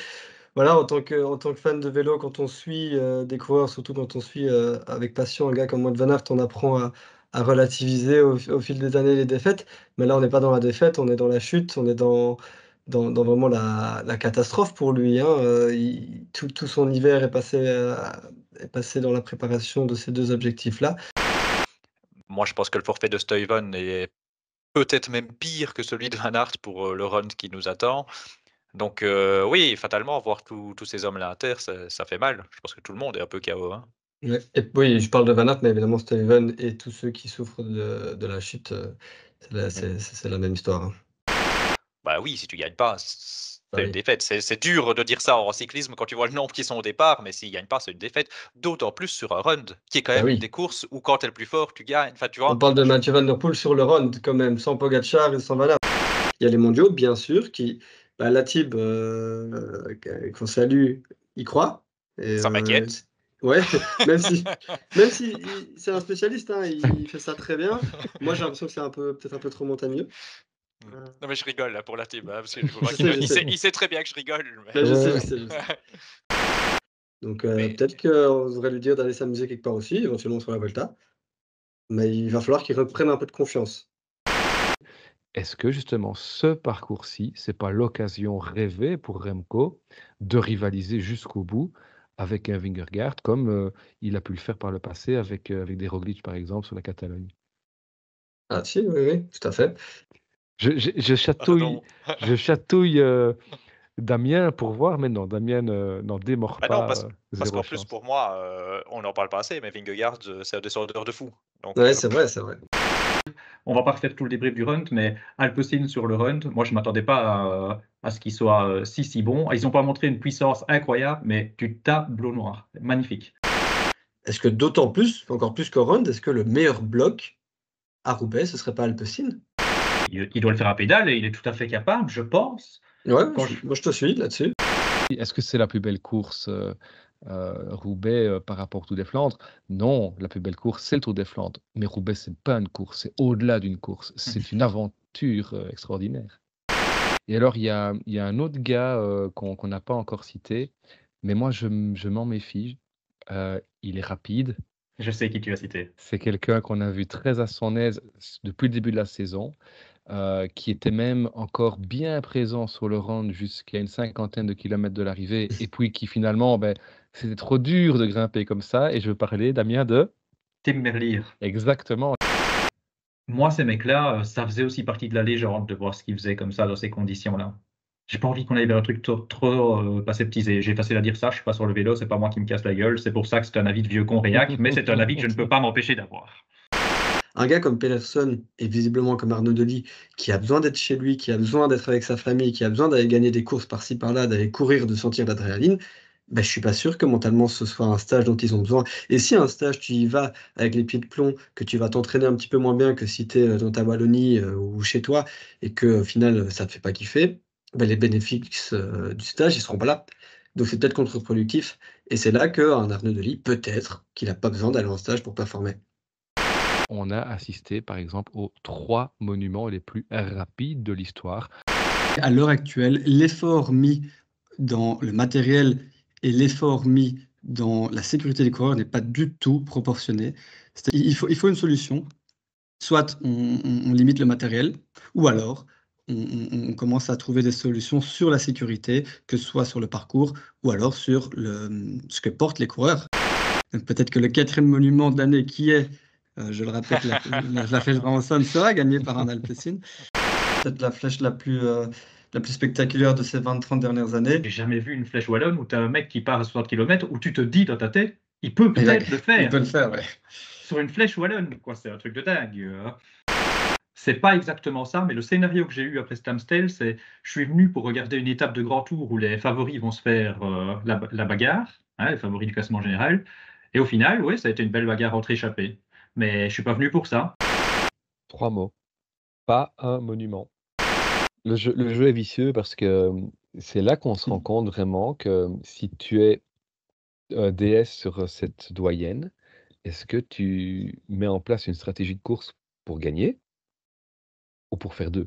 Voilà, en tant que fan de vélo, quand on suit des coureurs, surtout quand on suit avec passion un gars comme Wout van Aert, on apprend à relativiser au fil des années les défaites. Mais là, on n'est pas dans la défaite, on est dans la chute, on est dans vraiment la catastrophe pour lui. Hein. Tout son hiver est passé dans la préparation de ces 2 objectifs-là. Moi, je pense que le forfait de Stuyven est peut-être même pire que celui de Van Aert pour le run qui nous attend. Donc oui, fatalement, voir tous ces hommes-là à terre, ça fait mal. Je pense que tout le monde est un peu KO. Hein. Ouais. Et oui, je parle de Van Aert, mais évidemment Stuyven et tous ceux qui souffrent de la chute, c'est la même histoire. Hein. Bah oui, si tu gagnes pas, c'est une défaite. C'est dur de dire ça en cyclisme quand tu vois le nombre qui sont au départ, mais s'ils gagnent pas, c'est une défaite. D'autant plus sur un run, qui est quand même des courses où quand tu es le plus fort, tu gagnes. Enfin, tu vois. On parle de Mathieu Van Der Poel sur le run, quand même, sans Pogacar et sans Van Aert. Il y a les mondiaux, bien sûr, Latib, qu'on salue, y croit. Et, ça m'inquiète. Ouais, même si c'est un spécialiste, hein, il fait ça très bien. Moi, j'ai l'impression que c'est peut-être un peu trop montagneux. Non mais je rigole là pour la team, parce que il sait très bien que je rigole. Mais... Je sais. Donc peut-être qu'on devrait lui dire d'aller s'amuser quelque part aussi, éventuellement sur la Volta. Mais il va falloir qu'il reprenne un peu de confiance. Est-ce que justement ce parcours-ci, c'est pas l'occasion rêvée pour Remco de rivaliser jusqu'au bout avec un Vingegaard comme il a pu le faire par le passé avec des Roglic par exemple sur la Catalogne? Ah si, oui, tout à fait. Je chatouille Damien pour voir, mais non, Damien n'en démord pas. Non, parce qu'en plus pour moi, on n'en parle pas assez, mais Vingegaard, c'est un descendeur de fou. Donc, ouais, c'est vrai. On va pas refaire tout le débrief du run, mais Alpecin sur le run, moi je m'attendais pas à ce qu'il soit si bon. Ils n'ont pas montré une puissance incroyable, mais du tableau noir, magnifique. Est-ce que encore plus qu'au run, est-ce que le meilleur bloc à Roubaix, ce serait pas Alpecin? Il doit le faire à pédale et il est tout à fait capable, je pense. Ouais, Quand moi je te suis là-dessus. Est-ce que c'est la plus belle course Roubaix par rapport au Tour des Flandres? Non, la plus belle course, c'est le Tour des Flandres. Mais Roubaix, c'est pas une course, c'est au-delà d'une course. C'est une aventure extraordinaire. Et alors, il y a un autre gars qu'on n'a pas encore cité, mais moi, je m'en méfie. Il est rapide. Je sais qui tu as cité. C'est quelqu'un qu'on a vu très à son aise depuis le début de la saison, qui était même encore bien présent sur le round jusqu'à une 50aine de kilomètres de l'arrivée, et puis qui finalement, c'était trop dur de grimper comme ça. Et je veux parler, Damien, de... Tim Merlier. Exactement. Moi, ces mecs-là, ça faisait aussi partie de la légende de voir ce qu'ils faisaient comme ça dans ces conditions-là. J'ai pas envie qu'on aille vers un truc trop aseptisé. J'ai facile à dire ça, je suis pas sur le vélo, c'est pas moi qui me casse la gueule. C'est pour ça que c'est un avis de vieux con réac, mais c'est un avis que je ne peux pas m'empêcher d'avoir. Un gars comme Pedersen et visiblement comme Arnaud Delis, qui a besoin d'être chez lui, qui a besoin d'être avec sa famille, qui a besoin d'aller gagner des courses par-ci par-là, d'aller courir, de sentir l'adrénaline, je suis pas sûr que mentalement ce soit un stage dont ils ont besoin. Et si un stage tu y vas avec les pieds de plomb, que tu vas t'entraîner un petit peu moins bien que si tu es dans ta Wallonie ou chez toi, et que au final ça te fait pas kiffer, les bénéfices du stage ils seront pas là. Donc c'est peut-être contre-productif. Et c'est là qu'un Arnaud Delis, peut-être qu'il n'a pas besoin d'aller en stage pour performer. On a assisté, par exemple, aux 3 monuments les plus rapides de l'histoire. À l'heure actuelle, l'effort mis dans le matériel et l'effort mis dans la sécurité des coureurs n'est pas du tout proportionné. Il faut une solution. Soit on limite le matériel, ou alors on commence à trouver des solutions sur la sécurité, que ce soit sur le parcours, ou alors sur ce que portent les coureurs. Donc peut-être que le 4e monument de l'année qui est, je le rappelle, la flèche Branson sera gagnée par un Alpecin. Peut-être la flèche la plus spectaculaire de ces 20-30 dernières années. J'ai jamais vu une flèche wallonne où tu as un mec qui part à 60 km où tu te dis dans ta tête, il peut peut-être le faire. Il peut le faire, ouais. Sur une flèche wallonne, quoi, c'est un truc de dingue. C'est pas exactement ça, mais le scénario que j'ai eu après cet Amstel, c'est je suis venu pour regarder une étape de grand tour où les favoris vont se faire la bagarre, les favoris du classement général. Et au final, oui, ça a été une belle bagarre entre échappés. Mais je suis pas venu pour ça. 3 mots. Pas un monument. Le jeu est vicieux parce que c'est là qu'on se rend compte vraiment que si tu es DS sur cette doyenne, est-ce que tu mets en place une stratégie de course pour gagner ou pour faire 2?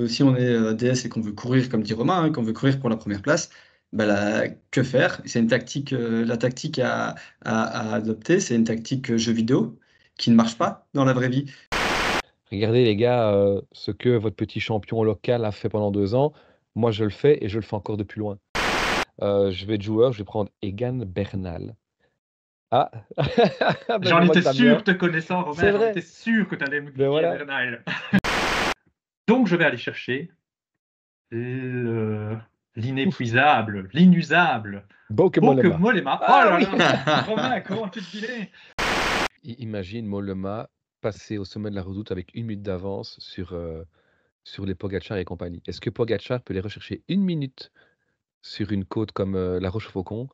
Si on est DS et qu'on veut courir, comme dit Romain, qu'on veut courir pour la première place, que faire? C'est une tactique, la tactique à adopter, c'est une tactique jeu vidéo qui ne marche pas dans la vraie vie. Regardez les gars, ce que votre petit champion local a fait pendant 2 ans, moi je le fais et je le fais encore de plus loin. Je vais être joueur, je vais prendre Egan Bernal. Ah! J'en étais sûr, te connaissant, Romain, C'est j'en vrai. étais sûr que tu allais me dire voilà. Bernal. Donc je vais aller chercher l'inépuisable, l'inusable Bauke Mollema. Mollema. Oh là là, Romain, comment tu te dirais? Imagine Mollema passer au sommet de la redoute avec 1 minute d'avance sur les Pogacar et compagnie. Est-ce que Pogacar peut les rechercher 1 minute sur une côte comme la Rochefaucon?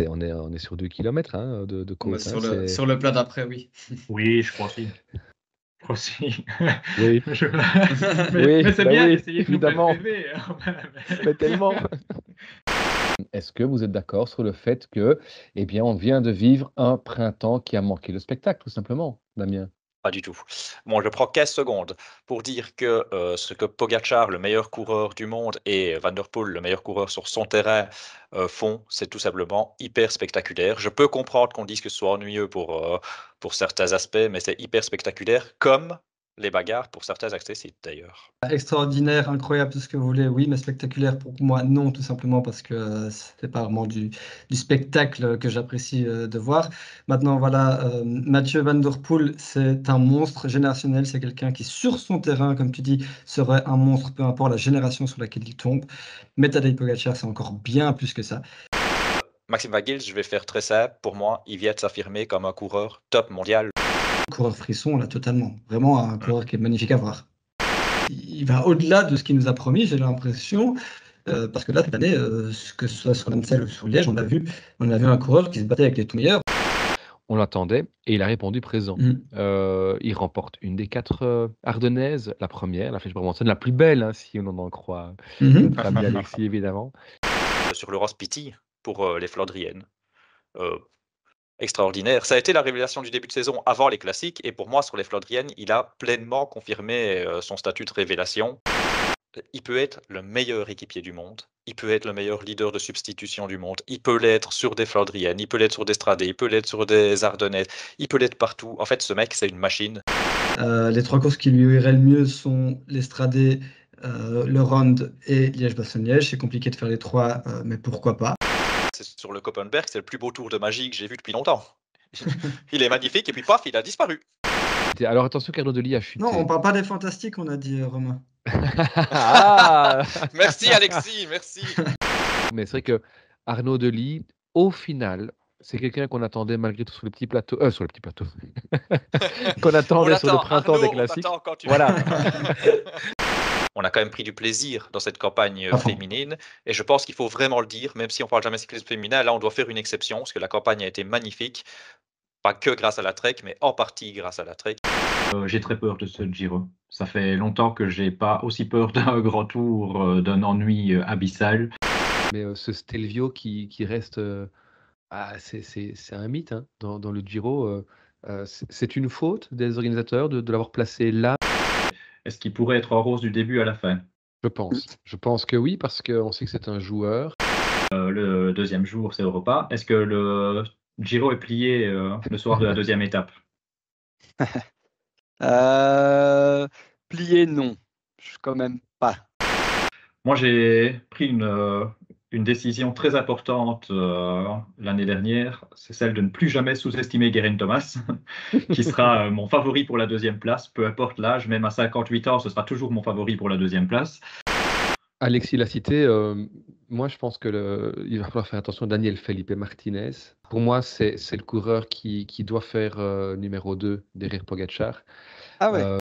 On est sur 2 kilomètres de côte. Sur le plat d'après, oui. Oui, je crois aussi. Oui. Mais c'est bien d'essayer de nous faire évidemment. rêver. Mais tellement. Est-ce que vous êtes d'accord sur le fait que, on vient de vivre un printemps qui a manqué le spectacle, tout simplement, Damien? Pas du tout. Bon, je prends 15 secondes pour dire que ce que Pogacar, le meilleur coureur du monde, et Van der Poel, le meilleur coureur sur son terrain, font, c'est tout simplement hyper spectaculaire. Je peux comprendre qu'on dise que ce soit ennuyeux pour certains aspects, mais c'est hyper spectaculaire, comme les bagarres pour certains accessibles d'ailleurs. Extraordinaire, incroyable, tout ce que vous voulez, oui, mais spectaculaire pour moi, non, tout simplement parce que c'est pas vraiment du spectacle que j'apprécie de voir. Maintenant, voilà, Mathieu Van Der Poel, c'est un monstre générationnel, c'est quelqu'un qui, sur son terrain, comme tu dis, serait un monstre, peu importe la génération sur laquelle il tombe. Mais Tadej Pogacar, c'est encore bien plus que ça. Maxime Wagils, je vais faire très simple. Pour moi, il vient de s'affirmer comme un coureur top mondial. Coureur frisson, là, totalement. Vraiment un coureur qui est magnifique à voir. Il va au-delà de ce qu'il nous a promis, j'ai l'impression, parce que là, cette année, que ce soit sur l'Amstel ou sur Liège, on a vu un coureur qui se battait avec les tout meilleurs. On l'attendait et il a répondu présent. Mm. Il remporte une des 4 Ardennaises, la première, la Flèche Bremontonne, la plus belle, hein, si on en croit Mhm. notre ami Alexis, évidemment. Sur le Ross Pity pour les Flandriennes. Extraordinaire. Ça a été la révélation du début de saison avant les classiques et pour moi, sur les Flandriennes, il a pleinement confirmé son statut de révélation. Il peut être le meilleur équipier du monde, il peut être le meilleur leader de substitution du monde, il peut l'être sur des Flandriennes, il peut l'être sur des Stradés, il peut l'être sur des Ardennaises, il peut l'être partout. En fait, ce mec, c'est une machine. Les 3 courses qui lui iraient le mieux sont l'Estradé, le Ronde et Liège-Bastogne-Liège. C'est compliqué de faire les 3, mais pourquoi pas. C'est sur le Koppenberg, c'est le plus beau tour de magie que j'ai vu depuis longtemps. Il est magnifique et puis paf, il a disparu. Alors attention qu'Arnaud Delis a chuté. Non, on parle pas des fantastiques, on a dit, Romain. Ah Merci Alexis, merci. Mais c'est vrai que Arnaud Delis, au final, c'est quelqu'un qu'on attendait malgré tout sur le petit plateau, qu'on attendait sur le printemps des classiques. Quand tu Voilà. On a quand même pris du plaisir dans cette campagne À fond. féminine et je pense qu'il faut vraiment le dire, même si on parle jamais cyclisme féminin, là on doit faire une exception parce que la campagne a été magnifique, pas que grâce à la Trek, mais en partie grâce à la Trek. J'ai très peur de ce Giro. Ça fait longtemps que j'ai pas aussi peur d'un grand tour, d'un ennui abyssal. Mais ce Stelvio qui reste, c'est un mythe hein, dans le Giro. C'est une faute des organisateurs de l'avoir placé là. Est-ce qu'il pourrait être en rose du début à la fin? Je pense. Je pense que oui, parce qu'on sait que c'est un joueur. Le deuxième jour, c'est Europa. Est-ce que le Giro est plié le soir de la deuxième étape? Plié, non. Quand même pas. Moi, j'ai pris une décision très importante l'année dernière. C'est celle de ne plus jamais sous-estimer Geraint Thomas, qui sera mon favori pour la deuxième place. Peu importe l'âge, même à 58 ans, ce sera toujours mon favori pour la deuxième place. Alexis l'a cité. Moi, je pense il va falloir faire attention à Daniel Felipe Martinez. Pour moi, c'est le coureur qui doit faire numéro 2 derrière Pogacar. Ah ouais.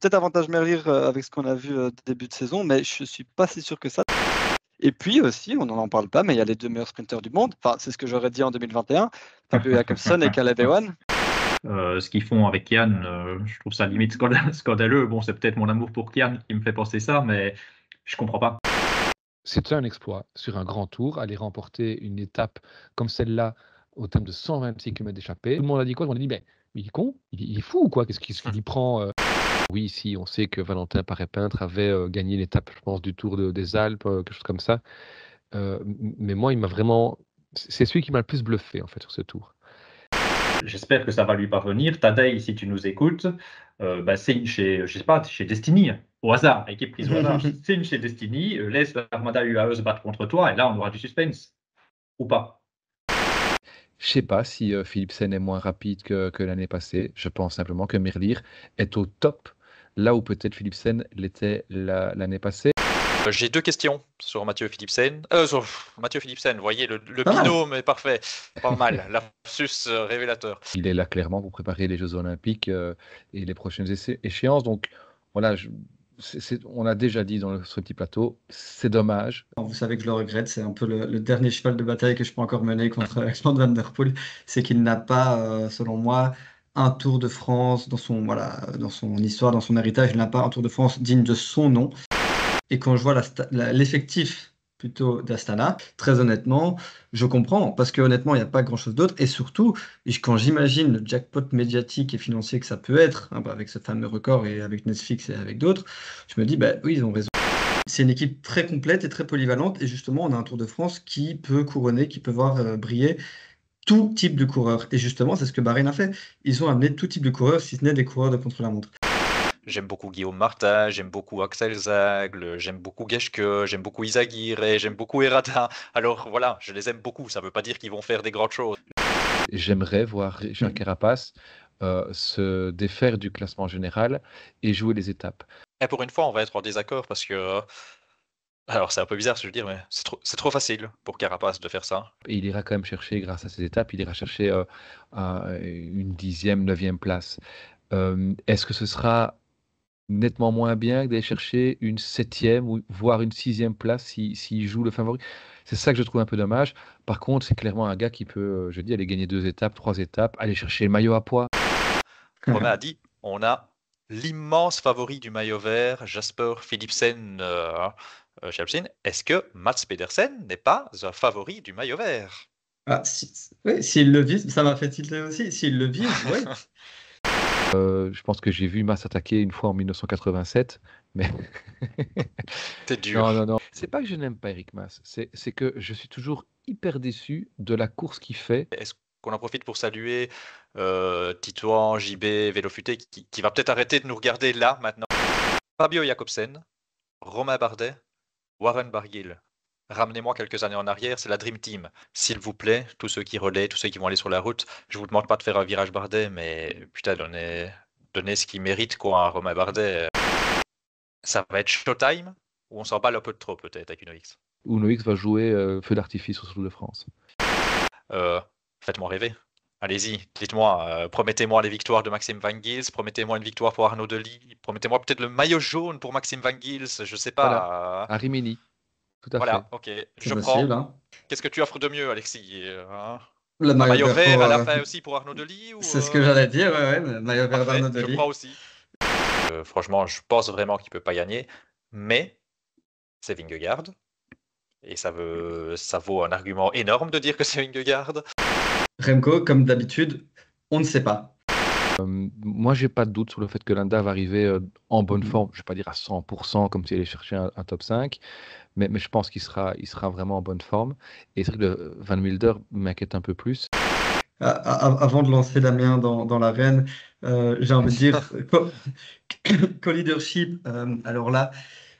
Peut-être avantage Merlier avec ce qu'on a vu début de saison, mais je suis pas si sûr que ça. Et puis aussi, on n'en parle pas, mais il y a les 2 meilleurs sprinteurs du monde. Enfin, c'est ce que j'aurais dit en 2021, Fabio Jakobsen et Caleb Ewan. Ce qu'ils font avec Kian, je trouve ça limite scandaleux. Bon, c'est peut-être mon amour pour Kian qui me fait penser ça, mais je comprends pas. C'est un exploit sur un grand tour, aller remporter une étape comme celle-là au terme de 126 km d'échappée. Tout le monde a dit quoi? On a dit, mais il est con, il est fou ou quoi? Qu'est-ce qu'il y prend Oui, ici, on sait que Valentin Paré-Peintre avait gagné l'étape, je pense, du Tour des Alpes, quelque chose comme ça. Mais moi, il m'a vraiment... C'est celui qui m'a le plus bluffé, en fait, sur ce tour. J'espère que ça va lui parvenir. Tadej, si tu nous écoutes, signe chez Destiny, au hasard, équipe prise au hasard. Signe chez Destiny, laisse l'Armada UAE se battre contre toi, et là, on aura du suspense. Ou pas? Je sais pas si Philipsen est moins rapide que l'année passée. Je pense simplement que Merlier est au top, là où peut-être Philipsen l'était l'année passée. J'ai 2 questions sur Mathieu Philipsen. Vous voyez, le Pas mal. binôme est parfait. Pas mal. Lapsus révélateur. Il est là clairement pour préparer les Jeux Olympiques et les prochaines échéances. Donc voilà, on a déjà dit sur ce petit plateau, c'est dommage. Vous savez que je le regrette, c'est un peu le dernier cheval de bataille que je peux encore mener contre Alexandre Van Der Poel, c'est qu'il n'a pas, selon moi, un Tour de France dans son histoire, dans son héritage, il n'a pas un Tour de France digne de son nom. Et quand je vois l'effectif plutôt d'Astana, très honnêtement, je comprends, parce que honnêtement, il n'y a pas grand-chose d'autre. Et surtout, quand j'imagine le jackpot médiatique et financier que ça peut être, hein, avec ce fameux record et avec Netflix et avec d'autres, je me dis, oui, ils ont raison. C'est une équipe très complète et très polyvalente. Et justement, on a un Tour de France qui peut couronner, qui peut voir briller tout type de coureurs. Et justement, c'est ce que Bahreïn a fait. Ils ont amené tout type de coureurs, si ce n'est des coureurs de contre-la-montre. J'aime beaucoup Guillaume Martin, j'aime beaucoup Axel Zagle, j'aime beaucoup Geschke, j'aime beaucoup Izagirre, j'aime beaucoup Errata. Alors voilà, je les aime beaucoup. Ça ne veut pas dire qu'ils vont faire des grandes choses. J'aimerais voir Richard Carapace se défaire du classement général et jouer les étapes. Et pour une fois, on va être en désaccord parce que... Alors c'est un peu bizarre ce que je veux dire, mais c'est trop facile pour Carapace de faire ça. Et il ira quand même chercher, grâce à ces étapes, il ira chercher une 10e, 9e place. Est-ce que ce sera nettement moins bien que d'aller chercher une 7e ou voire une 6e place s'il joue le favori? C'est ça que je trouve un peu dommage. Par contre, c'est clairement un gars qui peut, je dis, aller gagner 2 étapes, 3 étapes, aller chercher le maillot à poids. Romain a dit, on a l'immense favori du maillot vert, Jasper Philipsen chez Alpecin. Est-ce que Mats Pedersen n'est pas un favori du maillot vert? Ah, oui, s'il le vise, ça m'a fait tilter aussi. S'il le vise, oui. Je pense que j'ai vu Mas attaquer une fois en 1987, mais T'es dur. non. C'est pas que je n'aime pas Eric Mas, c'est que je suis toujours hyper déçu de la course qu'il fait. Est-ce qu'on en profite pour saluer Titouan, JB, Vélofuté, qui va peut-être arrêter de nous regarder là, maintenant. Fabio Jakobsen, Romain Bardet, Warren Barguil. Ramenez-moi quelques années en arrière, c'est la Dream Team. S'il vous plaît, tous ceux qui relaient, tous ceux qui vont aller sur la route, je vous demande pas de faire un virage Bardet, mais putain, donnez ce qu'il mérite, quoi, à Romain Bardet. Ça va être Showtime, ou on s'en balle un peu de trop, peut-être, avec Uno X. Uno X va jouer feu d'artifice sur le Tour de France. Faites-moi rêver. Allez-y, dites-moi, promettez-moi les victoires de Maxime Van Gils, promettez-moi une victoire pour Arnaud Delis, promettez-moi peut-être le maillot jaune pour Maxime Van Gils, je sais pas. Voilà, à Rimini. Tout à Voilà, fait. ok, C'est je possible, prends. hein. Qu'est-ce que tu offres de mieux, Alexis hein? Le Un maillot maillot vert pour, à la fin aussi pour Arnaud Delis ou, c'est ce que j'allais dire, ouais, le maillot vert Parfait, d'Arnaud je Delis. prends aussi. Franchement, je pense vraiment qu'il peut pas gagner, mais c'est Vingegaard. Et ça vaut un argument énorme de dire que c'est Vingegaard. Remco, comme d'habitude, on ne sait pas. Moi, j'ai pas de doute sur le fait que Landa va arriver en bonne forme. Je vais pas dire à 100% comme s'il allait chercher un top 5, mais je pense qu'il sera vraiment en bonne forme. Et c'est vrai que Van Wilder m'inquiète un peu plus. Avant de lancer Damien dans l'arène, j'ai envie de dire co-leadership, alors là,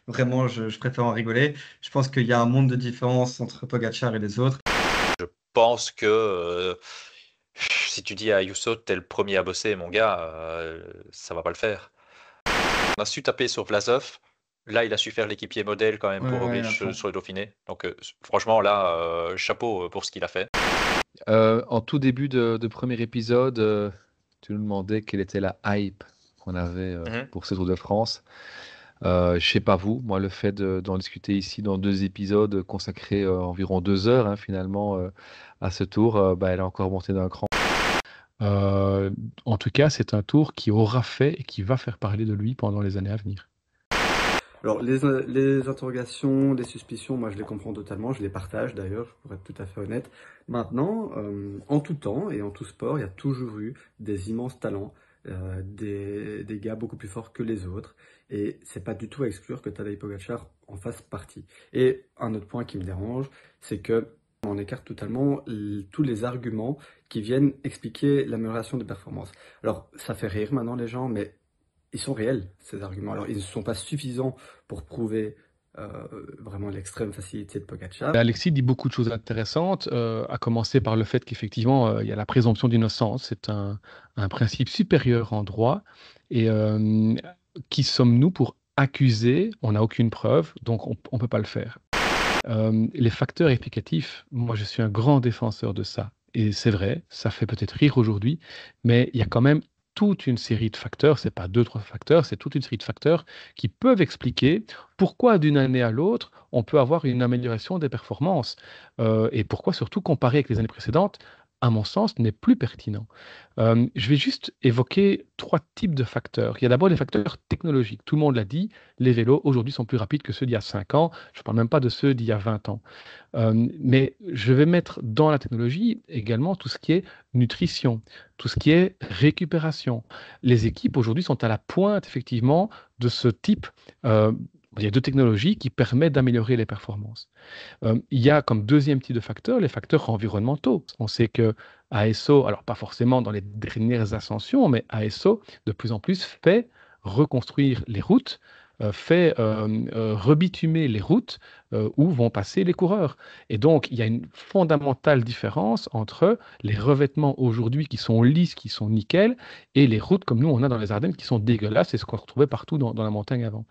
vraiment, je préfère en rigoler. Je pense qu'il y a un monde de différence entre Pogacar et les autres. Je pense que si tu dis à Ayuso, t'es le premier à bosser, mon gars, ça va pas le faire. On a su taper sur Vlasov. Là, il a su faire l'équipier modèle quand même pour Roglic sur le Dauphiné. Donc, franchement, là, chapeau pour ce qu'il a fait. En tout début de premier épisode, tu nous demandais quelle était la hype qu'on avait pour ce Tour de France. Je sais pas vous, moi le fait d'en discuter ici dans 2 épisodes consacrés environ 2 heures hein, finalement à ce tour, elle a encore monté d'un cran. En tout cas, c'est un tour qui aura fait et qui va faire parler de lui pendant les années à venir. Alors, les interrogations, les suspicions, moi je les comprends totalement, je les partage d'ailleurs, pour être tout à fait honnête. Maintenant, en tout temps et en tout sport, il y a toujours eu des immenses talents, des gars beaucoup plus forts que les autres, et c'est pas du tout à exclure que Tadej Pogacar en fasse partie. Et un autre point qui me dérange, c'est que on écarte totalement tous les arguments qui viennent expliquer l'amélioration des performances. Alors, ça fait rire maintenant les gens, mais ils sont réels, ces arguments. Alors, ils ne sont pas suffisants pour prouver vraiment l'extrême facilité de Pogacar. Alexis dit beaucoup de choses intéressantes, à commencer par le fait qu'effectivement, il y a la présomption d'innocence. C'est un principe supérieur en droit. Et qui sommes-nous pour accuser? On n'a aucune preuve, donc on ne peut pas le faire. Les facteurs explicatifs, moi je suis un grand défenseur de ça. Et c'est vrai, ça fait peut-être rire aujourd'hui, mais il y a quand même toute une série de facteurs, c'est pas 2-3 facteurs, c'est toute une série de facteurs qui peuvent expliquer pourquoi d'une année à l'autre, on peut avoir une amélioration des performances. Et pourquoi surtout comparer avec les années précédentes, à mon sens, n'est plus pertinent. Je vais juste évoquer 3 types de facteurs. Il y a d'abord les facteurs technologiques. Tout le monde l'a dit, les vélos aujourd'hui sont plus rapides que ceux d'il y a 5 ans. Je ne parle même pas de ceux d'il y a 20 ans. Mais je vais mettre dans la technologie également tout ce qui est nutrition, tout ce qui est récupération. Les équipes aujourd'hui sont à la pointe effectivement de ce type. Il y a 2 technologies qui permettent d'améliorer les performances. Il y a comme 2e type de facteurs les facteurs environnementaux. On sait que ASO, alors pas forcément dans les dernières ascensions, mais ASO de plus en plus fait reconstruire les routes, fait rebitumer les routes où vont passer les coureurs. Et donc, il y a une fondamentale différence entre les revêtements aujourd'hui qui sont lisses, qui sont nickel, et les routes comme nous, on a dans les Ardennes qui sont dégueulasses, et ce qu'on retrouvait partout dans la montagne avant.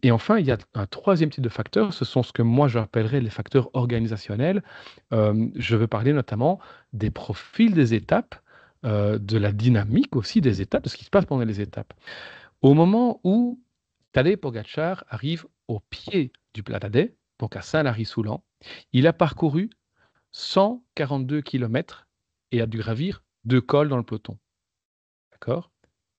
Et enfin, il y a un 3e type de facteurs, ce sont ce que moi j'appellerais les facteurs organisationnels. Je veux parler notamment des profils des étapes, de la dynamique aussi des étapes, de ce qui se passe pendant les étapes. Au moment où Tadej Pogacar arrive au pied du Plat d'Adès, donc à Saint-Lary-Soulan, Il a parcouru 142 km et a dû gravir 2 cols dans le peloton. D'accord?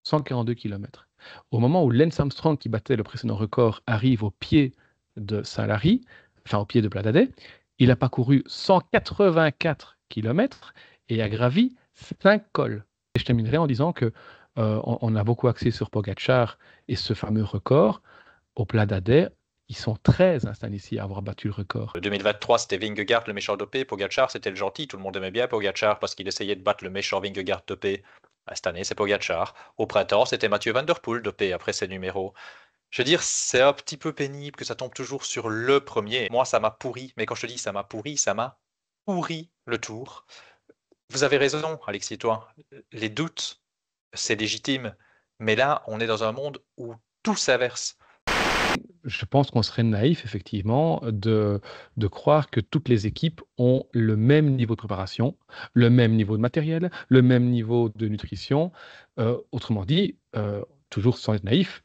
142 km. Au moment où Lance Armstrong, qui battait le précédent record, arrive au pied de Saint-Lary, enfin au pied de Pla d'Adet, il a parcouru 184 km et a gravi 5 cols. Et je terminerai en disant que on a beaucoup axé sur Pogačar et ce fameux record. Au Pla d'Adet, ils sont 13 installés ici à avoir battu le record. 2023, c'était Vingegaard le méchant dopé, Pogačar c'était le gentil, tout le monde aimait bien Pogačar parce qu'il essayait de battre le méchant Vingegaard dopé. Cette année, c'est Pogačar. Au printemps, c'était Mathieu Van Der Poel dopé après ses numéros. Je veux dire, c'est un petit peu pénible que ça tombe toujours sur le premier. Moi, ça m'a pourri, mais quand je te dis ça m'a pourri le tour. Vous avez raison, Alexis et toi. Les doutes, c'est légitime. Mais là, on est dans un monde où tout s'inverse. Je pense qu'on serait naïf, effectivement, de croire que toutes les équipes ont le même niveau de préparation, le même niveau de matériel, le même niveau de nutrition. Autrement dit, toujours sans être naïf,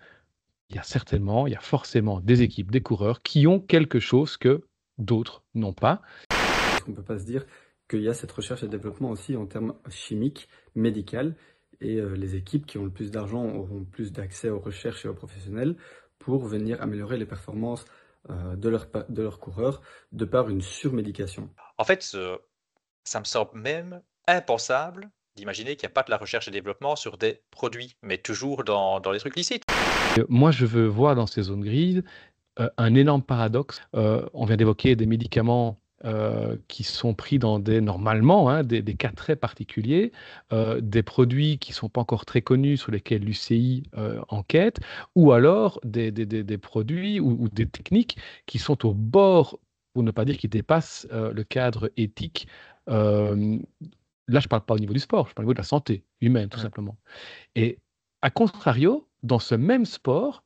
il y a forcément des équipes, des coureurs qui ont quelque chose que d'autres n'ont pas. On ne peut pas se dire qu'il y a cette recherche et développement aussi en termes chimiques, médicaux, et les équipes qui ont le plus d'argent auront plus d'accès aux recherches et aux professionnels pour venir améliorer les performances de leurs coureurs de par une surmédication. En fait, ça me semble même impensable d'imaginer qu'il n'y a pas de la recherche et développement sur des produits, mais toujours dans les trucs licites. Moi, je veux voir dans ces zones grises un énorme paradoxe. On vient d'évoquer des médicaments qui sont pris dans normalement des cas très particuliers, des produits qui ne sont pas encore très connus, sur lesquels l'UCI enquête, ou alors des produits ou des techniques qui sont au bord, pour ne pas dire qui dépassent le cadre éthique. Là, je ne parle pas au niveau du sport, je parle au niveau de la santé humaine, tout simplement. Et à contrario, dans ce même sport,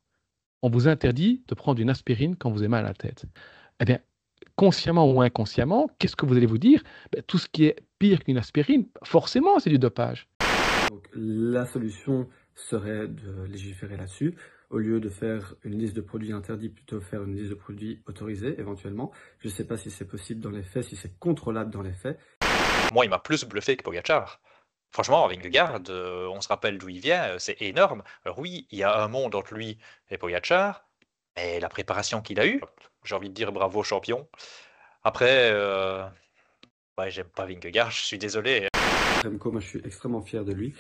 on vous interdit de prendre une aspirine quand vous avez mal à la tête. Eh bien, consciemment ou inconsciemment, qu'est-ce que vous allez vous dire? Tout ce qui est pire qu'une aspirine, forcément, c'est du dopage. Donc, la solution serait de légiférer là-dessus. Au lieu de faire une liste de produits interdits, plutôt faire une liste de produits autorisés, éventuellement. Je ne sais pas si c'est possible dans les faits, si c'est contrôlable dans les faits. Moi, il m'a plus bluffé que Pogačar. Franchement, Vingegaard, on se rappelle d'où il vient, c'est énorme. Alors oui, il y a un monde entre lui et Pogačar, mais la préparation qu'il a eue, j'ai envie de dire bravo champion. Après, j'aime pas Vingegaard, je suis désolé. Remco, moi je suis extrêmement fier de lui.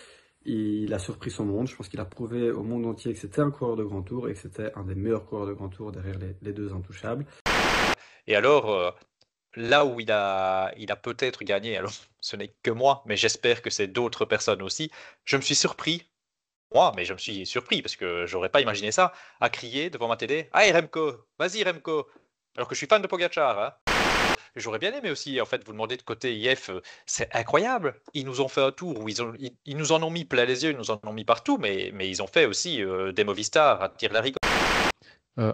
Il a surpris son monde, je pense qu'il a prouvé au monde entier que c'était un coureur de grand tour et que c'était un des meilleurs coureurs de grand tour derrière les deux intouchables. Et alors, là où il a peut-être gagné, alors ce n'est que moi, mais j'espère que c'est d'autres personnes aussi, je me suis surpris, parce que j'aurais pas imaginé ça, à crier devant ma télé « Allez Remco, vas-y Remco !» Alors que je suis fan de Pogačar. Hein. J'aurais bien aimé aussi, en fait, vous demander de côté IF, c'est incroyable, ils nous ont fait un tour où ils nous en ont mis plein les yeux, ils nous en ont mis partout, mais ils ont fait aussi des Movistar à tir larigot.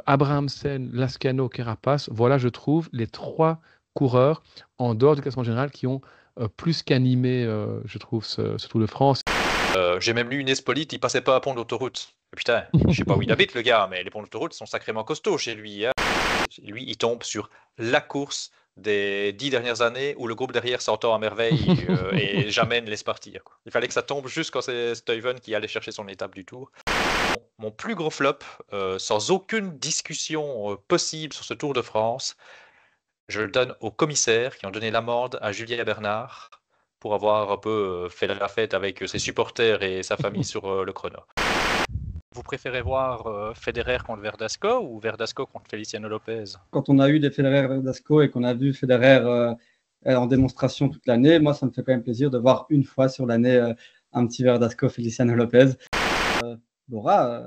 Abrahamsen, Lascano, Carapaz, voilà, je trouve, les 3 coureurs en dehors du classement général qui ont plus qu'animé, je trouve, ce Tour de France. J'ai même lu une Espolite, il passait pas un pont d'autoroute. Putain, je sais pas où il habite le gars, mais les ponts d'autoroute sont sacrément costauds chez lui. Hein. Lui, il tombe sur la course des 10 dernières années où le groupe derrière s'entend à merveille et jamais ne laisse partir. Quoi. Il fallait que ça tombe juste quand c'est Stuyven qui allait chercher son étape du Tour. Mon plus gros flop, sans aucune discussion possible sur ce Tour de France, je le donne aux commissaires qui ont donné l'amende à Julien Bernard pour avoir un peu fait la fête avec ses supporters et sa famille sur le chrono. Vous préférez voir Federer contre Verdasco ou Verdasco contre Feliciano Lopez? Quand on a eu des Federer-Verdasco et qu'on a vu Federer en démonstration toute l'année, moi ça me fait quand même plaisir de voir une fois sur l'année un petit Verdasco-Feliciano Lopez. Bora,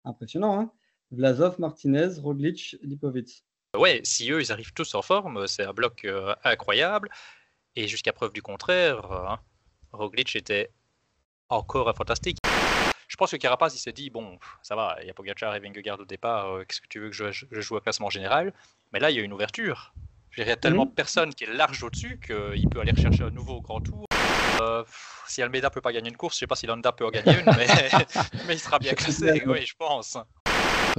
impressionnant, hein. Vlasov, Martinez, Roglic, Lipovic. Ouais, si eux ils arrivent tous en forme, c'est un bloc incroyable. Et jusqu'à preuve du contraire, Roglic était encore fantastique. Je pense que Carapaz il s'est dit bon, ça va, il y a Pogačar et Vingegaard au départ, qu'est-ce que tu veux que je joue au classement général? Mais là il y a une ouverture. Il y a tellement de personnes qui est large au-dessus qu'il peut aller rechercher un nouveau grand tour. Si Almeida peut pas gagner une course, je sais pas si Landa peut en gagner une, mais il sera bien classé, oui, je pense.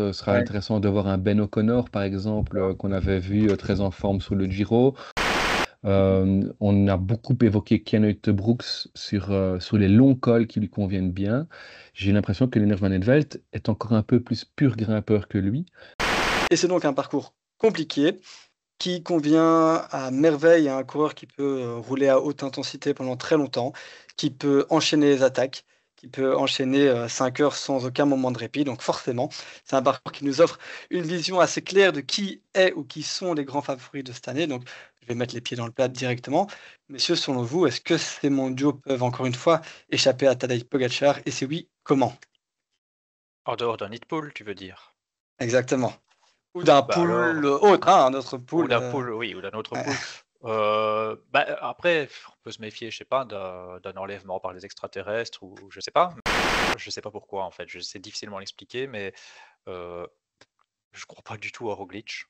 Peut-être sera intéressant de voir un Ben O'Connor, par exemple, qu'on avait vu très en forme sur le Giro. On a beaucoup évoqué Kenneth Brooks sur les longs cols qui lui conviennent bien. J'ai l'impression que Lennart Van Evenvelt est encore un peu plus pur grimpeur que lui. Et c'est donc un parcours compliqué qui convient à merveille à un coureur qui peut rouler à haute intensité pendant très longtemps, qui peut enchaîner les attaques, qui peut enchaîner 5 heures sans aucun moment de répit. Donc forcément, c'est un parcours qui nous offre une vision assez claire de qui est ou qui sont les grands favoris de cette année. Donc je vais mettre les pieds dans le plat directement. Messieurs, selon vous, est-ce que ces mondiaux peuvent encore une fois échapper à Tadej Pogačar? Et si oui, comment? En dehors d'un Nitpool, tu veux dire? Exactement. Ou d'un pool autre, un autre pool. Ou d'un pool, oui, ou d'un autre pool. Après, on peut se méfier, je sais pas, d'un enlèvement par les extraterrestres, ou je sais pas. Je sais pas pourquoi, en fait. Je sais difficilement l'expliquer, mais je crois pas du tout à Roglic,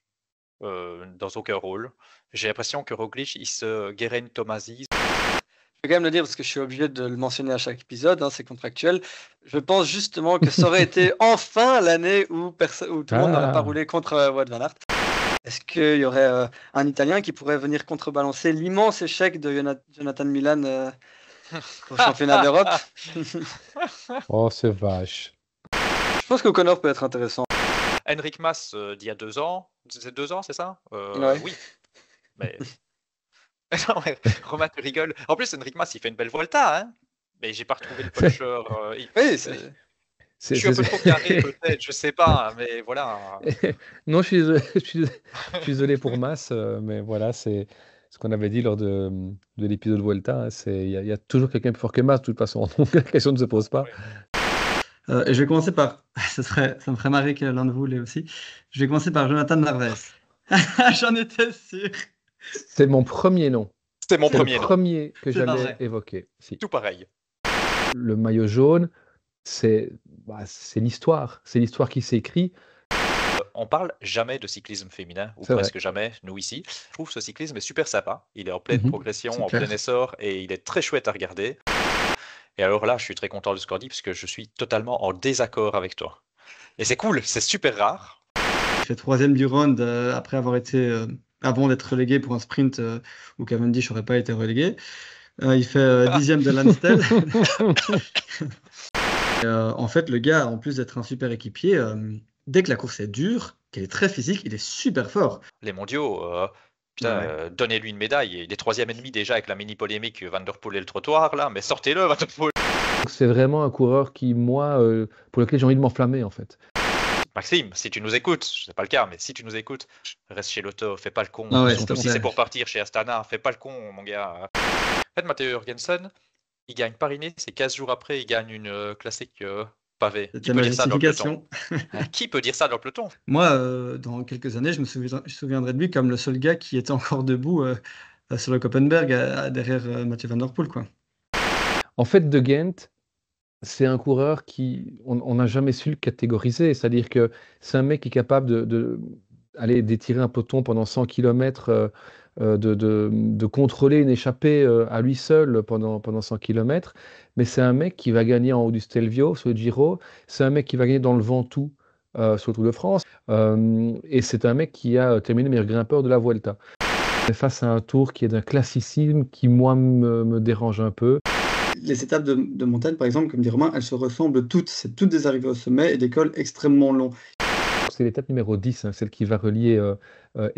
dans aucun rôle. J'ai l'impression que Roglic, il se guérin Tomasi. Je vais quand même le dire parce que je suis obligé de le mentionner à chaque épisode, c'est contractuel. Je pense justement que ça aurait été enfin l'année où tout le monde n'aurait pas roulé contre Wout van Aert. Est-ce qu'il y aurait un Italien qui pourrait venir contrebalancer l'immense échec de Jonathan Milan au championnat d'Europe? Oh, c'est vache. Je pense qu'O'Connor peut être intéressant. Henrik Mas d'il y a 2 ans. C'est 2 ans, c'est ça? Ouais. Oui. Mais... Non, mais Romain, tu rigoles. En plus, Henrik Mas, il fait une belle Volta, hein. Mais j'ai pas retrouvé le puncher. Oui, je suis un peu trop carré, peut-être, je sais pas, mais voilà. Non, je suis désolé pour Mas, mais voilà, c'est ce qu'on avait dit lors de l'épisode Vuelta. Il y a toujours quelqu'un plus fort que Mas, de toute façon, donc la question ne se pose pas. Et je vais commencer par, ça me ferait marrer que l'un de vous l'ait aussi. Je vais commencer par Jonathan Narvaez. J'en étais sûr. C'est mon premier nom. C'est mon premier le nom. premier que j'allais évoquer. Si. Tout pareil. Le maillot jaune, c'est l'histoire. C'est l'histoire qui s'écrit. On parle jamais de cyclisme féminin, ou presque jamais, nous ici. Je trouve que ce cyclisme est super sympa. Il est en pleine progression, en plein essor, et il est très chouette à regarder. Et alors là, je suis très content de ce qu'on dit, parce que je suis totalement en désaccord avec toi. Et c'est cool, c'est super rare. Il fait 3e du round après avoir été... avant d'être relégué pour un sprint où Cavendish n'aurait pas été relégué. Il fait 10e de l'Amstel. En fait, le gars, en plus d'être un super équipier, dès que la course est dure, qu'elle est très physique, il est super fort. Les mondiaux, donnez-lui une médaille. Il est 3e ennemi déjà avec la mini-polémique Van der Poel et le trottoir, là, mais sortez-le, Van der Poel. C'est vraiment un coureur qui, moi, pour lequel j'ai envie de m'enflammer, en fait. Maxime, si tu nous écoutes, c'est pas le cas, mais si tu nous écoutes, reste chez Lotto, fais pas le con. Si c'est pour partir chez Astana, fais pas le con, mon gars. En fait, Matteo Jorgensen, il gagne Paris-Nice, et 15 jours après, il gagne une classique pavée. Qui peut dire ça dans le peloton? Qui peut dire ça dans le peloton? Moi, dans quelques années, je me souviendrai de lui comme le seul gars qui était encore debout sur le Koppenberg derrière Mathieu Van Der Poel, quoi. En fait, De Gendt, c'est un coureur qui, on n'a jamais su le catégoriser. C'est-à-dire que c'est un mec qui est capable d'étirer un peloton pendant 100 km, de contrôler une échappée à lui seul pendant 100 km. Mais c'est un mec qui va gagner en haut du Stelvio, sur le Giro. C'est un mec qui va gagner dans le Ventoux, sur le Tour de France. Et c'est un mec qui a terminé meilleur grimpeur de la Vuelta. Face à un tour qui est d'un classicisme qui, moi, me dérange un peu. Les étapes de montagne, par exemple, comme dit Romain, elles se ressemblent toutes. C'est toutes des arrivées au sommet et des cols extrêmement longs. C'est l'étape numéro 10, celle qui va relier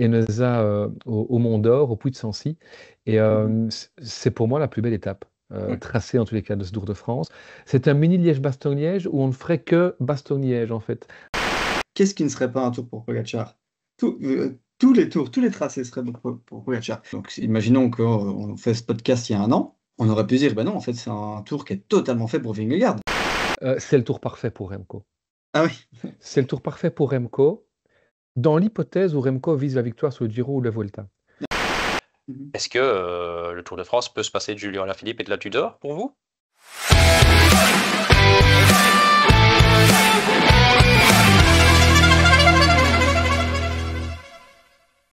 Eneza au Mont d'Or, au Puy de Sancy. Et c'est pour moi la plus belle étape, tracée en tous les cas de ce Tour de France. C'est un mini Liège-Bastogne-Liège où on ne ferait que Bastogne-Liège, en fait. Qu'est-ce qui ne serait pas un tour pour Pogačar? Tous les tours, tous les tracés seraient pour Pogačar. Donc imaginons qu'on fait ce podcast il y a 1 an. On aurait pu dire, non, en fait, c'est un tour qui est totalement fait pour Vingegaard. C'est le tour parfait pour Remco. Ah oui. C'est le tour parfait pour Remco, dans l'hypothèse où Remco vise la victoire sur le Giro ou la Vuelta. Est-ce que le Tour de France peut se passer de Julien Alaphilippe et de la Tudor, pour vous?